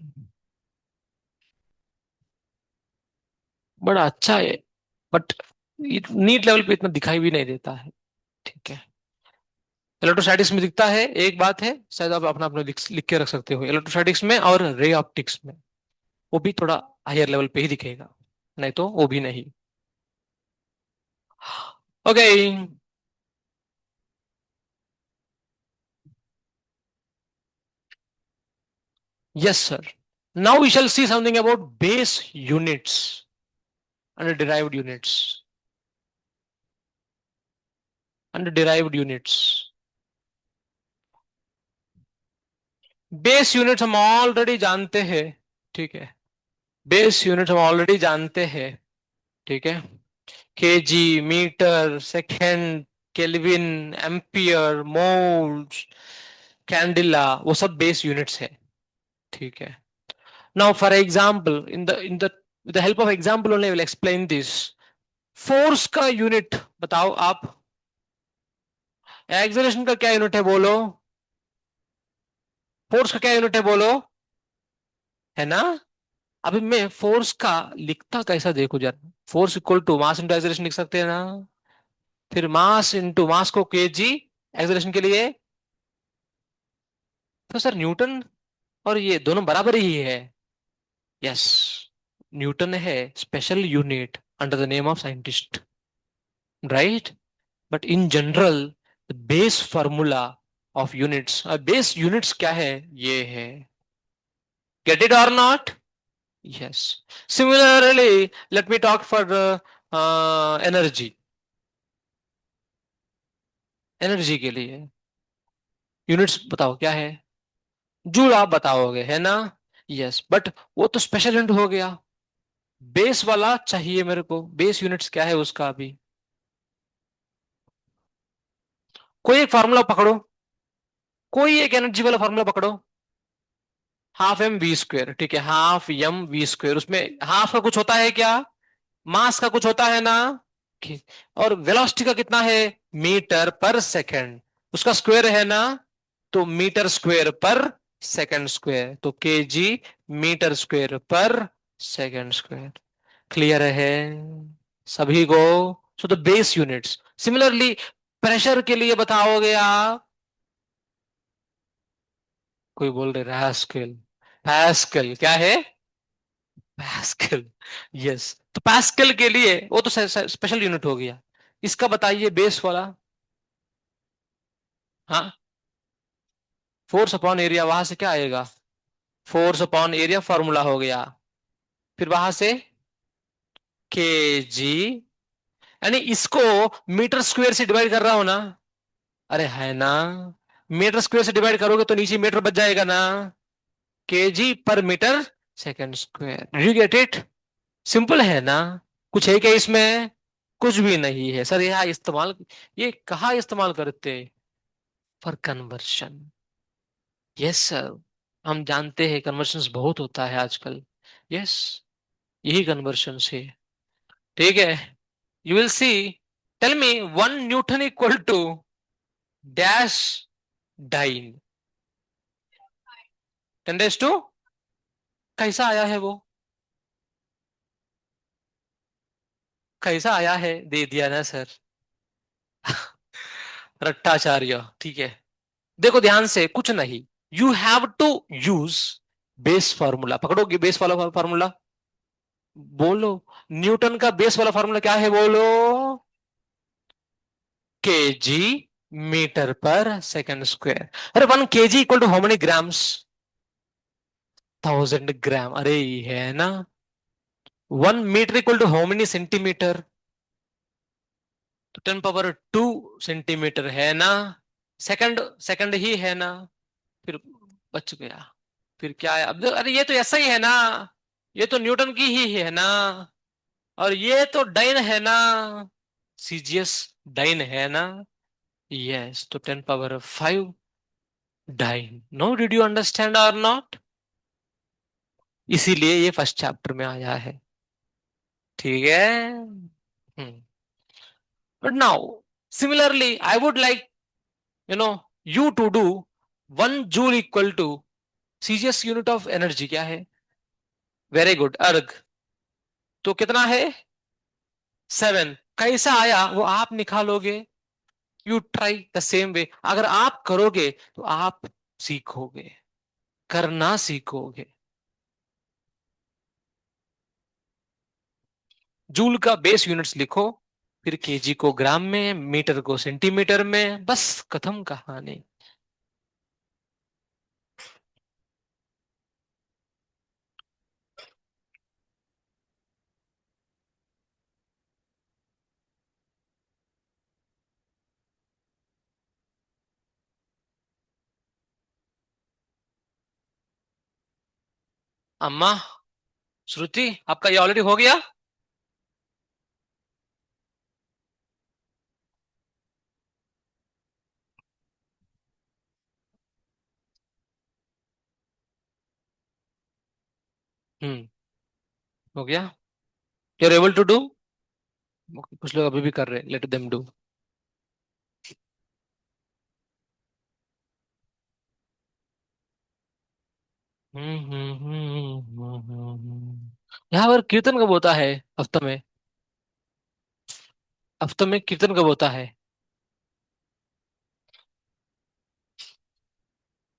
बड़ा अच्छा है, बट नीट लेवल पे इतना दिखाई भी नहीं देता है। ठीक है। इलेक्ट्रोस्टैटिक्स में दिखता है, एक बात है, शायद आप अपना अपना लिख के रख सकते हो, इलेक्ट्रोस्टैटिक्स में और रे ऑप्टिक्स में। वो भी थोड़ा हायर लेवल पे ही दिखेगा, नहीं तो वो भी नहीं। Okay. Yes sir. Now we shall see something about base units and derived units and derived units। Base units हम ऑलरेडी जानते हैं, ठीक है। बेस यूनिट्स हम ऑलरेडी जानते हैं, ठीक है। KG, metre, second, kelvin, ampere, moles, candela, वो सब बेस यूनिट्स है, ठीक है। Now for example, in the with the help of example only I will explain this। Force का यूनिट बताओ आप। एक्सेलरेशन का क्या यूनिट है बोलो। फोर्स का क्या यूनिट है बोलो, है ना। अभी मैं फोर्स का लिखता कैसा देखो जरा। Force equal to mass into acceleration लिख सकते हैं ना। फिर मास इंटू मास को केजी एक्सेलरेशन के लिए। तो सर न्यूटन और ये दोनों बराबर ही है। यस, न्यूटन है special unit under the name of scientist, right. But in general base formula of units, base units क्या है, ये है। गेट इट और not. Yes. Similarly let me talk for energy. Energy के लिए यूनिट्स बताओ क्या है। जूल आप बताओगे, है ना। यस, बट वो तो स्पेशल यूनिट हो गया। बेस वाला चाहिए मेरे को, बेस यूनिट्स क्या है उसका अभी। कोई एक फार्मूला पकड़ो, कोई एक एनर्जी वाला फार्मूला पकड़ो। हाफ एम वी स्क्वेयर, ठीक है, हाफ एम वी स्क्वेयर। उसमें हाफ का कुछ होता है क्या, मास का कुछ होता है ना। और वेलोसिटी का कितना है, मीटर पर सेकंड, उसका स्क्वायर है ना। तो मीटर स्क्वायर पर सेकंड स्क्वायर, तो केजी मीटर स्क्वायर पर सेकंड स्क्वायर। क्लियर है सभी को। So the base units. Similarly pressure के लिए बताओगे आप। कोई बोल रहे पास्कल। पास्कल क्या है, पास्कल। यस, तो पास्कल के लिए वो तो स्पेशल यूनिट हो गया। इसका बताइए बेस वाला। हाँ, फोर्स अपॉन एरिया, वहां से क्या आएगा, फोर्स अपॉन एरिया फॉर्मूला हो गया। फिर वहां से केजी, यानी इसको मीटर स्क्वायर से डिवाइड कर रहा हो ना। अरे है ना, मीटर स्क्वायर से डिवाइड करोगे तो नीचे मीटर बच जाएगा ना। केजी पर metre second square. Did you get it. Simple है ना। कुछ है क्या इसमें, कुछ भी नहीं है सर। यहाँ इस्तेमाल, ये कहाँ इस्तेमाल करते, फॉर कन्वर्शन। यस सर, हम जानते हैं कन्वर्शंस बहुत होता है आजकल। यस, यही कन्वर्शन है, ठीक है। You will see. Tell me, 1 newton equal to dash dyne, 10 to, कैसा आया है वो, कैसा आया है, दे दिया ना सर। रट्टाचार्य, ठीक है। देखो ध्यान से, कुछ नहीं, you have to use base formula. पकड़ोगे बेस वाला फार्मूला, बोलो। न्यूटन का बेस वाला फार्मूला क्या है बोलो, KG metre per second square. अरे 1 KG equal to how many grams, 1000 gram. अरे ये है ना। 1 metre equal to how many centimetre, तो 10 पावर 2 सेंटीमीटर, है ना। सेकंड, सेकंड ही है ना। फिर बच गया। फिर क्या है अब, अरे ये तो ऐसा ही है ना, ये तो न्यूटन की ही है ना। और ये तो डाइन है ना, सीजीएस डाइन है ना। यस, तो 10 power 5 dyne. No, did you understand और नॉट। इसीलिए ये फर्स्ट चैप्टर में आया है, ठीक है। But now similarly I would like, you to do 1 joule equal to CGS unit of energy क्या है। वेरी गुड, अर्ग। तो कितना है, 7। कैसा आया वो आप निकालोगे। You try the same way, अगर आप करोगे तो आप सीखोगे, करना सीखोगे। जूल का बेस यूनिट्स लिखो, फिर केजी को ग्राम में, मीटर को सेंटीमीटर में, बस खत्म कहानी। अम्मा, श्रुति, आपका ये ऑलरेडी हो गया? हम्म, हो गया। You are able to do. कुछ लोग अभी भी कर रहे हैं, लेट देम डू। यहाँ पर कीर्तन कब होता है? हफ्ते में? हफ्ते में कीर्तन कब होता है?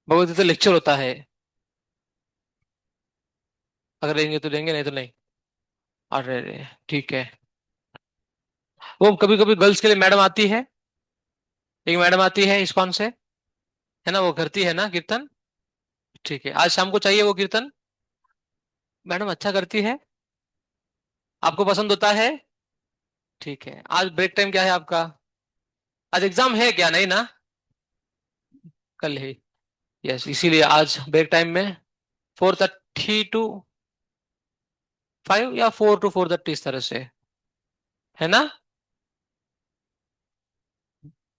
भगवत गीता लेक्चर होता है? अगर लेंगे तो लेंगे, नहीं तो नहीं। अरे रे, ठीक है। वो कभी कभी गर्ल्स के लिए मैडम आती है, एक मैडम आती है इस्कॉन से, है ना, वो करती है ना कीर्तन। ठीक है, आज शाम को चाहिए वो कीर्तन। मैडम अच्छा करती है, आपको पसंद होता है? ठीक है, आज ब्रेक टाइम क्या है आपका? आज एग्जाम है क्या? नहीं ना? कल है। यस, इसीलिए आज ब्रेक टाइम में 4:30 to 5 या 4 to 4:30 इस तरह से, है ना?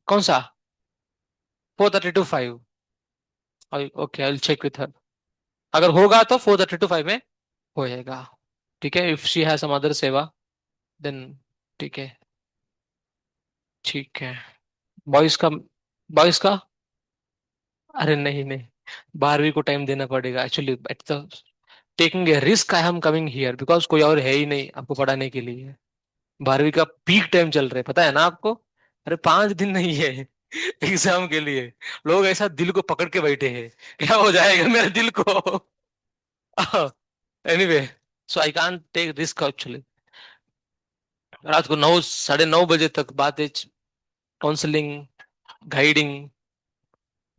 कौन सा? 4:30 to 5? Okay, I will check with her. अगर होगा तो 4:30 to 5 में हो जाएगा। ठीक है, if she has some other सेवा, देन ठीक है। ठीक है। बॉयज का? बॉयज का? अरे नहीं नहीं, 12वीं को टाइम देना पड़ेगा actually. It's taking a risk, I am coming here because कोई और है ही नहीं आपको पढ़ाने के लिए। 12वीं का पीक टाइम चल रहा है, पता है ना आपको? अरे 5 दिन नहीं है एग्जाम के लिए। लोग ऐसा दिल को पकड़ के बैठे हैं, क्या हो जाएगा मेरे दिल को। Anyway, so I can't take risk actually. रात को 9, 9:30 बजे तक बातें, काउंसलिंग, गाइडिंग,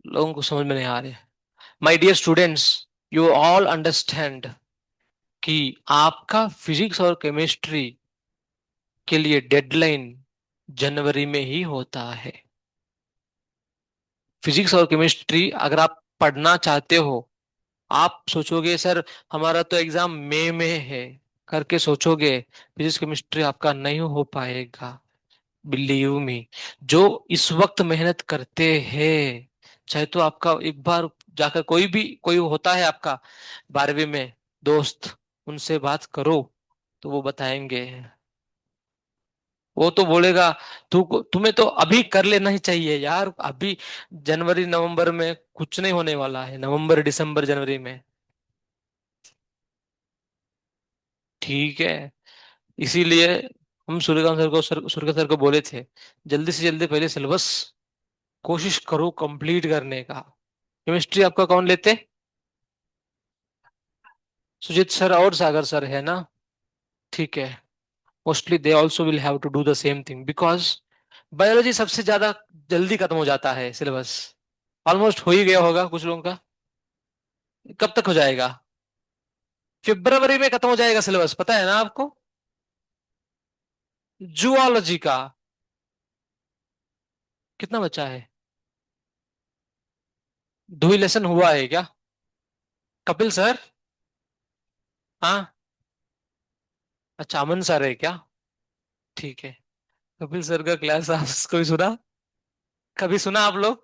लोगों को समझ में नहीं आ रहे। My dear students, you all understand कि आपका फिजिक्स और केमिस्ट्री के लिए डेडलाइन जनवरी में ही होता है। फिजिक्स और केमिस्ट्री अगर आप पढ़ना चाहते हो, आप सोचोगे सर हमारा तो एग्जाम मई में है, करके सोचोगे, फिजिक्स केमिस्ट्री आपका नहीं हो पाएगा। बिलीव मी, जो इस वक्त मेहनत करते हैं, चाहे तो आपका एक बार जाकर कोई होता है आपका 12वीं में दोस्त, उनसे बात करो तो वो बताएंगे। वो तो बोलेगा तू, तुम्हें तो अभी कर लेना ही चाहिए यार, अभी जनवरी नवंबर में कुछ नहीं होने वाला है, नवंबर दिसंबर जनवरी में। ठीक है, इसीलिए हम सूर्यकांत सर को बोले थे, जल्दी से जल्दी पहले सिलेबस कोशिश करो कंप्लीट करने का। केमिस्ट्री आपका कौन लेते? सुजीत सर और सागर सर, है ना? ठीक है, mostly they also will have to do the same thing because biology सबसे ज्यादा जल्दी खत्म हो जाता है सिलेबस। ऑलमोस्ट हो ही गया होगा कुछ लोगों का। कब तक हो जाएगा? फरवरी में खत्म हो जाएगा सिलेबस, पता है ना आपको? जूलॉजी का कितना बचा है? 2 ही लेसन हुआ है क्या? कपिल सर? हाँ। अच्छा, अमन सर है क्या? ठीक है। कपिल सर का क्लास आप कोई सुना? कभी सुना आप लोग?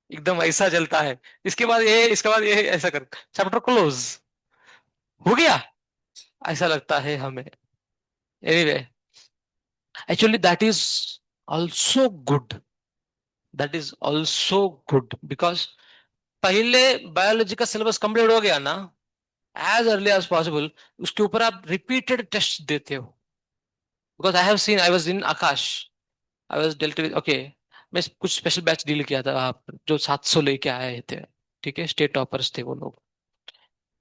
एकदम ऐसा चलता है, इसके बाद ये, इसके बाद ये, ऐसा कर, चैप्टर क्लोज हो गया, ऐसा लगता है हमें। Anyway, actually that is also good, that is also good because पहले बायोलॉजी का सिलेबस कंप्लीट हो गया ना, एज अर्ली एज पॉसिबल उसके ऊपर आप रिपीटेड टेस्ट देते हो। Because I have seen, I was in Akash, I was dealt with, okay. मैं कुछ स्पेशल बैच डील किया था वहां पर, जो 700 लेके आए थे। ठीक है, स्टेट टॉपर्स थे वो लोग।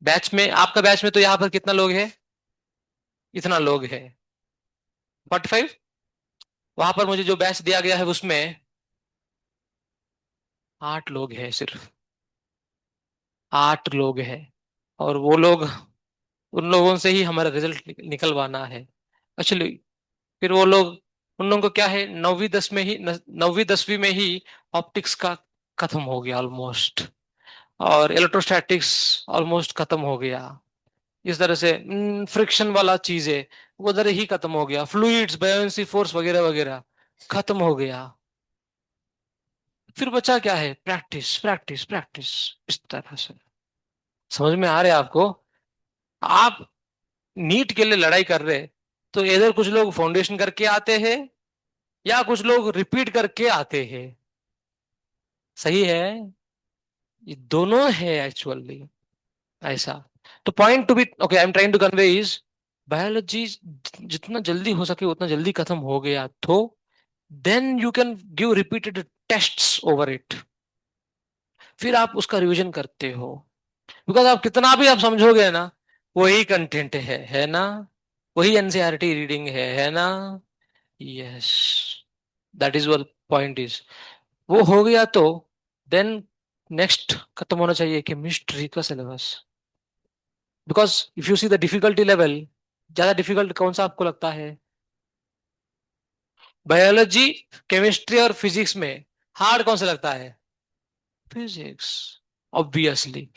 बैच में, आपका बैच में तो यहाँ पर कितना लोग है? इतना लोग है, 45। वहां पर मुझे जो बैच दिया गया है उसमें 8 लोग हैं, सिर्फ 8 लोग हैं। और वो लोग, उन लोगों से ही हमारा रिजल्ट निकलवाना है एक्चुअली। फिर वो लोग, उन लोगों को क्या है, 9वीं 10वीं में ही, 9वीं 10वीं में ही ऑप्टिक्स का खत्म हो गया ऑलमोस्ट, और इलेक्ट्रोस्टैटिक्स ऑलमोस्ट खत्म हो गया। इस तरह से फ्रिक्शन वाला चीज है, वो उधर ही खत्म हो गया। फ्लूइड्स, बायोन्सी फोर्स वगैरह वगैरह खत्म हो गया। फिर बचा क्या है? Practice practice practice. इस तरह से समझ में आ रहा है आपको? आप नीट के लिए लड़ाई कर रहे, तो इधर कुछ लोग फाउंडेशन करके आते हैं, या कुछ लोग रिपीट करके आते हैं। सही है, ये दोनों है एक्चुअली, ऐसा। तो point to be, okay, I am trying to convey is, biology जितना जल्दी हो सके उतना जल्दी खत्म हो गया तो then you can give repeated tests over it. फिर आप उसका रिवीजन करते हो, बिकॉज आप कितना भी आप समझोगे ना, वही कंटेंट है ना? वही एनसीईआरटी रीडिंग है ना? Yes, that is what point is. वो हो गया तो देन नेक्स्ट खत्म होना चाहिए केमिस्ट्री का syllabus. Because if you see the difficulty level, ज्यादा डिफिकल्ट कौन सा आपको लगता है? बायोलॉजी, केमिस्ट्री और फिजिक्स में हार्ड कौन सा लगता है? Physics, obviously.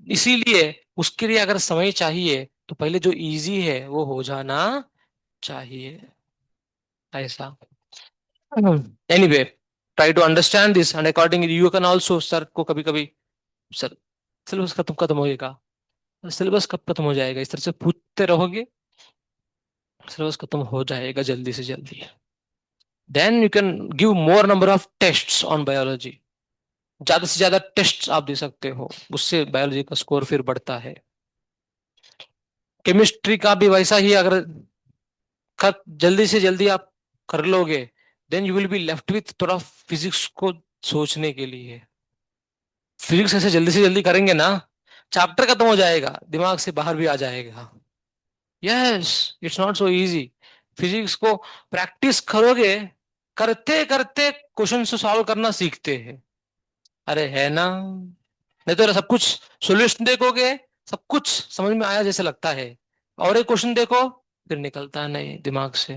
इसीलिए उसके लिए अगर समय चाहिए तो पहले जो इजी है वो हो जाना चाहिए, ऐसा। Anyway, try to understand this and according you can also, sir को कभी कभी, सर सिलेबस खत्म खत्म होएगा, सिलेबस कब खत्म हो जाएगा, इस तरह से पूछते रहोगे, सिलेबस खत्म हो जाएगा जल्दी से जल्दी। Then you can give more number of tests on biology. ज्यादा से ज्यादा टेस्ट आप दे सकते हो, उससे बायोलॉजी का स्कोर फिर बढ़ता है। केमिस्ट्री का भी वैसा ही, अगर जल्दी से जल्दी आप कर लोगे, then you will be left with थोड़ा फिजिक्स को सोचने के लिए। फिजिक्स ऐसे जल्दी से जल्दी करेंगे ना, चैप्टर खत्म हो जाएगा, दिमाग से बाहर भी आ जाएगा। Yes, it's not so easy. Physics को प्रैक्टिस करोगे, करते करते क्वेश्चन से सॉल्व करना सीखते हैं। अरे है ना? नहीं तो सब कुछ सॉल्यूशन देखोगे, सब कुछ समझ में आया जैसे लगता है, और एक क्वेश्चन देखो, फिर निकलता नहीं दिमाग से।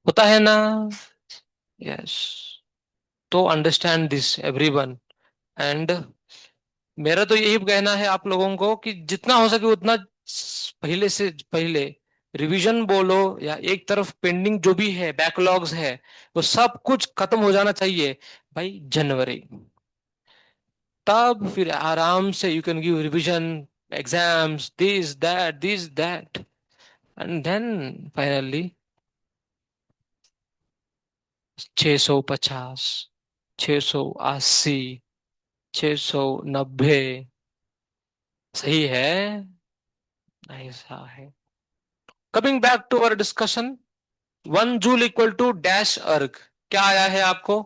होता है ना? यस। तो अंडरस्टैंड दिस एवरीवन। एंड मेरा तो यही कहना है आप लोगों को कि जितना हो सके उतना पहले से पहले रिवीजन बोलो, या एक तरफ पेंडिंग जो भी है, बैकलॉग्स है, वो सब कुछ खत्म हो जाना चाहिए भाई जनवरी। तब फिर आराम से you can give revision, exams, this that and then finally 650, 680, 690। सही है, ऐसा है। Coming back to our discussion, 1 joule equal to dash erg, क्या आया है आपको?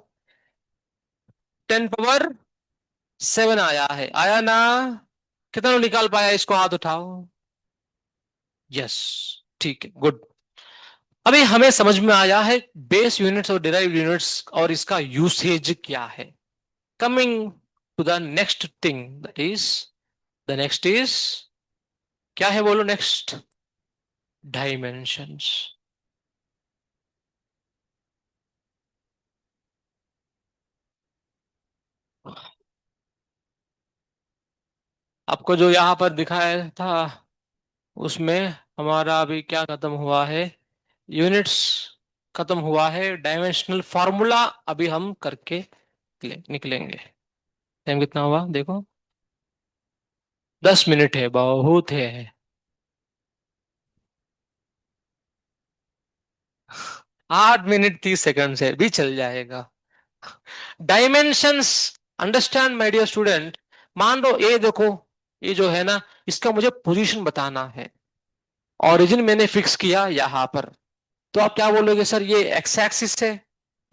10 पावर 7 आया है, आया ना? कितना लोग निकाल पाया इसको, हाथ उठाओ। यस, ठीक है, गुड। अभी हमें समझ में आया है बेस यूनिट्स और डिराइव्ड यूनिट्स और इसका यूसेज क्या है। Coming to the next thing, that is, the next is, क्या है बोलो नेक्स्ट? डायमेंशंस। आपको जो यहाँ पर दिखाया था उसमें हमारा अभी क्या खत्म हुआ है? यूनिट्स खत्म हुआ है, डायमेंशनल फॉर्मूला अभी हम करके निकलेंगे। टाइम कितना हुआ देखो? 10 मिनट है, बहुत है। 8 मिनट 30 सेकंड से भी चल जाएगा। Dimensions, understand my dear student. मान लो ये देखो, ये जो है ना, इसका मुझे पोजीशन बताना है। ओरिजिन मैंने फिक्स किया यहाँ पर, तो आप क्या बोलोगे? सर ये एक्स एक्सिस है,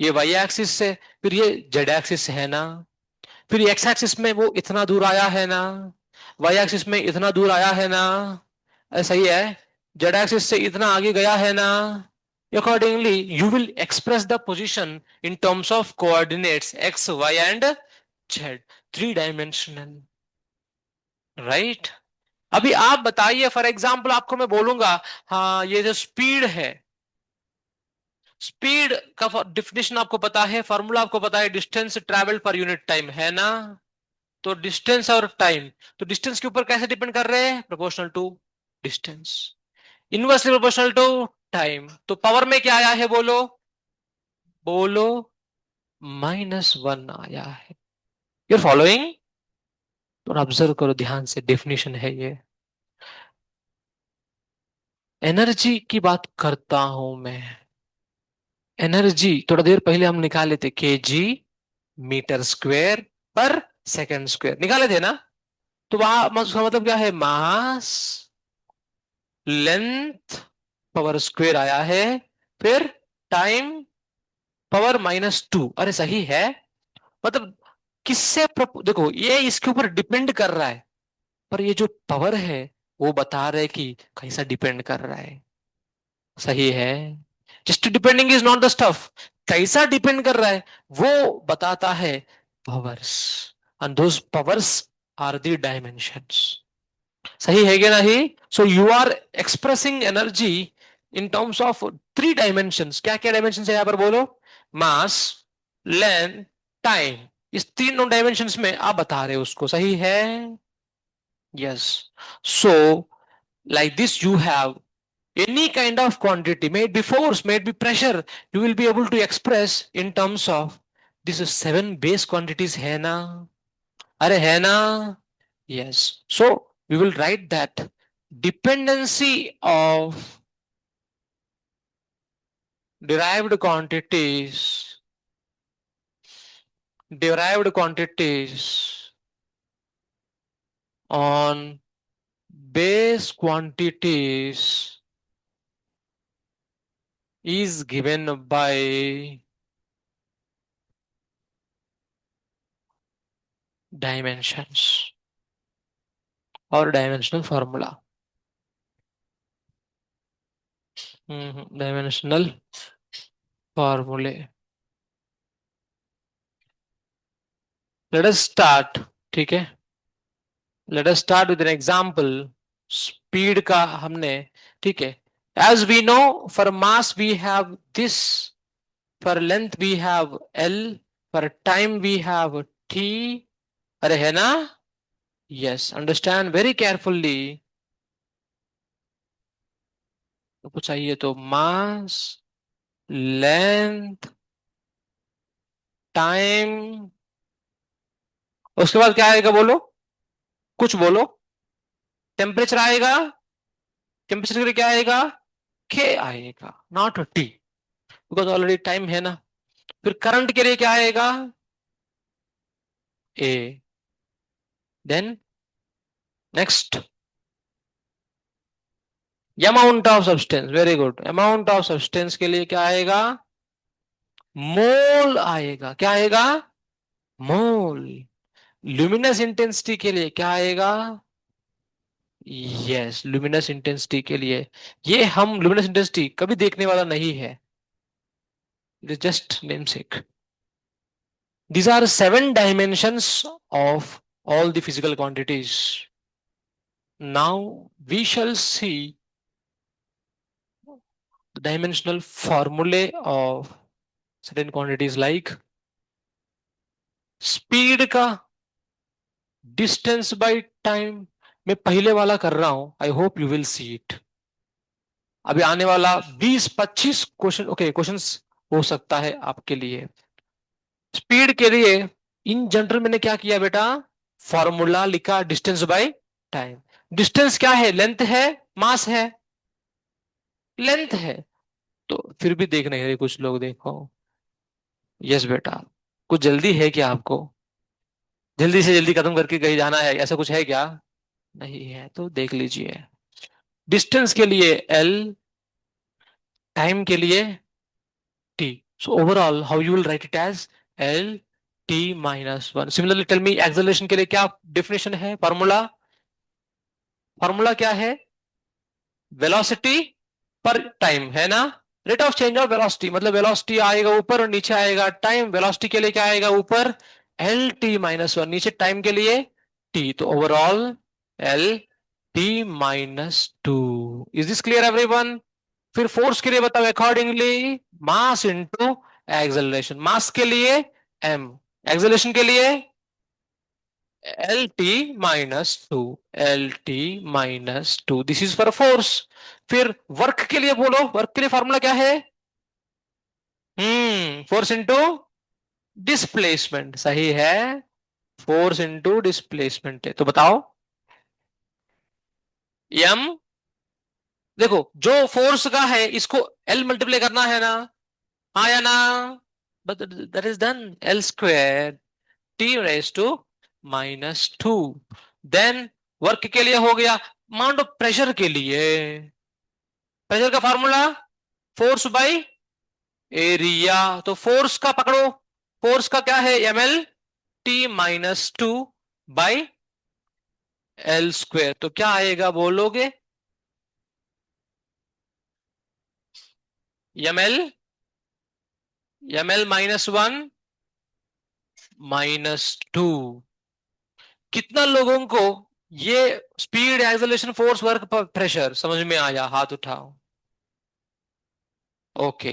ये वाई एक्सिस से, फिर ये जेड एक्सिस है ना, फिर एक्स एक्सिस में वो इतना दूर आया है ना, वाई एक्सिस में इतना दूर आया है ना, ऐसा ही है, जेड एक्सिस से इतना आगे गया है ना। Accordingly you will express the position in terms of coordinates x y and z, three dimensional, right. अभी आप बताइए, फॉर एग्जाम्पल आपको मैं बोलूंगा, हाँ ये जो स्पीड है, स्पीड का डिफिनेशन आपको पता है, फॉर्मूला आपको पता है, डिस्टेंस ट्रेवल पर यूनिट टाइम, है ना। तो डिस्टेंस और टाइम, तो डिस्टेंस के ऊपर कैसे डिपेंड कर रहे हैं, proportional to distance, inversely proportional to time. तो पावर में क्या आया है, बोलो बोलो, -1 आया है। यू फॉलोइंग, तो ऑब्जर्व करो ध्यान से, डेफिनेशन है ये। एनर्जी की बात करता हूं मैं, एनर्जी थोड़ा देर पहले हम निकाले थे, केजी मीटर स्क्वायर पर सेकंड स्क्वायर निकाले थे ना। तो वहां उसका मतलब क्या है, मास लेंथ पावर स्क्वायर आया है, फिर टाइम पावर -2, अरे सही है। मतलब किससे देखो ये इसके ऊपर डिपेंड कर रहा है, पर ये जो पावर है वो बता रहे कि कैसा डिपेंड कर रहा है, सही है। Just depending is not the stuff, कैसा डिपेंड कर रहा है वो बताता है powers, and those powers are the dimensions, सही है क्या नहीं। So you are expressing energy in terms of three dimensions, क्या क्या डायमेंशन है यहां पर बोलो, मास लेंथ टाइम, इस तीनों डायमेंशंस में आप बता रहे हो उसको, सही है। Yes, so like this you have any kind of quantity, may it be force, may it be pressure, you will be able to express in terms of this is seven base quantities, है ना, अरे है ना। yes, so we will write that dependency of derived quantities, derived quantities on base quantities is given by dimensions और dimensional formula, dimensional फॉर्मूले। Let us start, ठीक है, let us start with an example. Speed का हमने, ठीक है, as we know, for mass we have this, for length we have L, for time we have T, अरे है ना। Yes, understand very carefully. तो कुछ चाहिए तो मास लेंथ टाइम, उसके बाद क्या आएगा बोलो, कुछ बोलो, टेम्परेचर आएगा, टेम्परेचर के लिए क्या आएगा, के आएगा, not T, because already time है ना। फिर करंट के लिए क्या आएगा, A, then next amount of substance, very good, amount of substance के लिए क्या आएगा, मोल आएगा, क्या आएगा, मोल। ल्यूमिनस इंटेंसिटी के लिए क्या आएगा, यस, ल्यूमिनस इंटेंसिटी के लिए, ये हम ल्यूमिनस इंटेंसिटी कभी देखने वाला नहीं है, it is just name sec. These are seven dimensions of all the physical quantities. Now we shall see the dimensional formulae of certain quantities like speed का distance by time, मैं पहले वाला कर रहा हूं, I hope you will see it. अभी आने वाला 20-25 क्वेश्चन, ओके क्वेश्चंस हो सकता है आपके लिए। स्पीड के लिए इन जनरल मैंने क्या किया बेटा, फॉर्मूला लिखा, डिस्टेंस बाय टाइम। डिस्टेंस क्या है, लेंथ है, मास है, लेंथ है। तो फिर भी देख नहीं रहे कुछ लोग, देखो, यस बेटा, कुछ जल्दी है क्या आपको, जल्दी से जल्दी खत्म करके कहीं जाना है, ऐसा कुछ है क्या, नहीं है तो देख लीजिए। डिस्टेंस के लिए एल, टाइम के लिए T, So overall, how you will write it as L t minus one. Similarly, tell me acceleration के लिए क्या definition है, फॉर्मूला. फॉर्मूला क्या है? वेलोसिटी पर टाइम, है ना. Rate of change of velocity, मतलब वेलोसिटी आएगा ऊपर और नीचे आएगा टाइम. वेलोसिटी के लिए क्या आएगा ऊपर? L T minus one. नीचे टाइम के लिए टी. तो overall L T minus two. Is this clear everyone? फिर फोर्स के लिए बताओ accordingly. Mass into acceleration. Mass के लिए एम, एक्सेलरेशन के लिए L T minus two. L T minus two, this is for force. फिर वर्क के लिए बोलो. वर्क के लिए फॉर्मूला क्या है? Force into displacement. सही है, फोर्स इंटू डिस्प्लेसमेंट है. तो बताओ एम. देखो जो फोर्स का है इसको एल मल्टीप्लाई करना है ना. हाँ या ना? But that is done. L square T raise to minus two. Then work के लिए हो गया. मान लो प्रेशर के लिए, प्रेशर का फॉर्मूला फोर्स बाई एरिया. तो फोर्स का पकड़ो. फोर्स का क्या है? M L T minus two by L square. तो क्या आएगा बोलोगे? M L minus one minus two. कितना लोगों को ये speed, acceleration, force, work, pressure समझ में आया? हाथ उठाओ. ओके.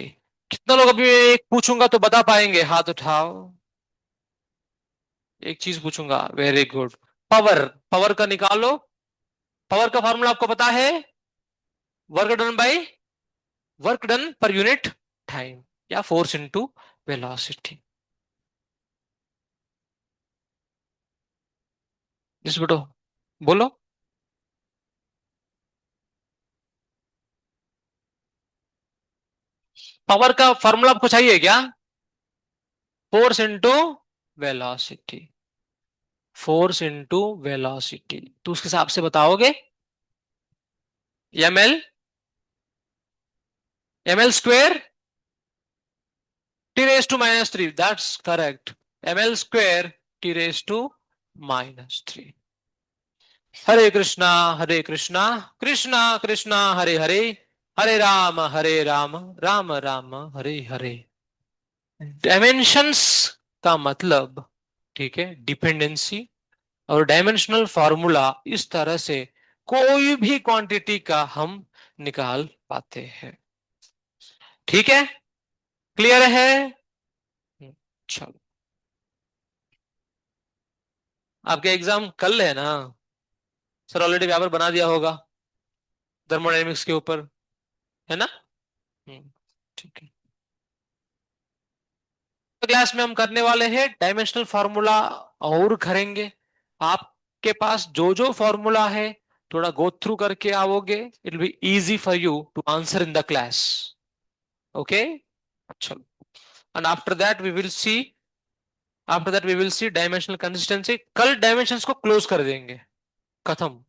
कितना लोग अभी एक पूछूंगा तो बता पाएंगे? हाथ उठाओ. एक चीज पूछूंगा. Very good. पावर. पावर का निकालो. पावर का फॉर्मूला आपको पता है? Work done by work done पर यूनिट टाइम, या फोर्स इनटू वेलोसिटी. जिस बेटो बोलो. पावर का फॉर्मूला आपको चाहिए क्या? Force into velocity. Force into velocity. तो उसके हिसाब से बताओगे. M L, M L square T raise to minus three. That's correct. M L square T raise to minus three. Hare Krishna, Hare Krishna, Krishna Krishna Hare Hare, Hare Ram Ram Ram Hare Hare. Dimensions का मतलब, ठीक है, डिपेंडेंसी. और डायमेंशनल फॉर्मूला इस तरह से कोई भी क्वांटिटी का हम निकाल पाते हैं. ठीक है, क्लियर है? चलो. आपके एग्जाम कल है ना? सर ऑलरेडी पेपर बना दिया होगा थर्मोडायनेमिक्स के ऊपर, है ना? ठीक है. क्लास में हम करने वाले हैं डायमेंशनल फॉर्मूला और करेंगे. आपके पास जो जो फॉर्मूला है थोड़ा गो थ्रू करके आओगे. It will be easy for you to answer in the class. Okay, चलो. And after that we will see dimensional consistency. कल डायमेंशंस को क्लोज कर देंगे. खत्म.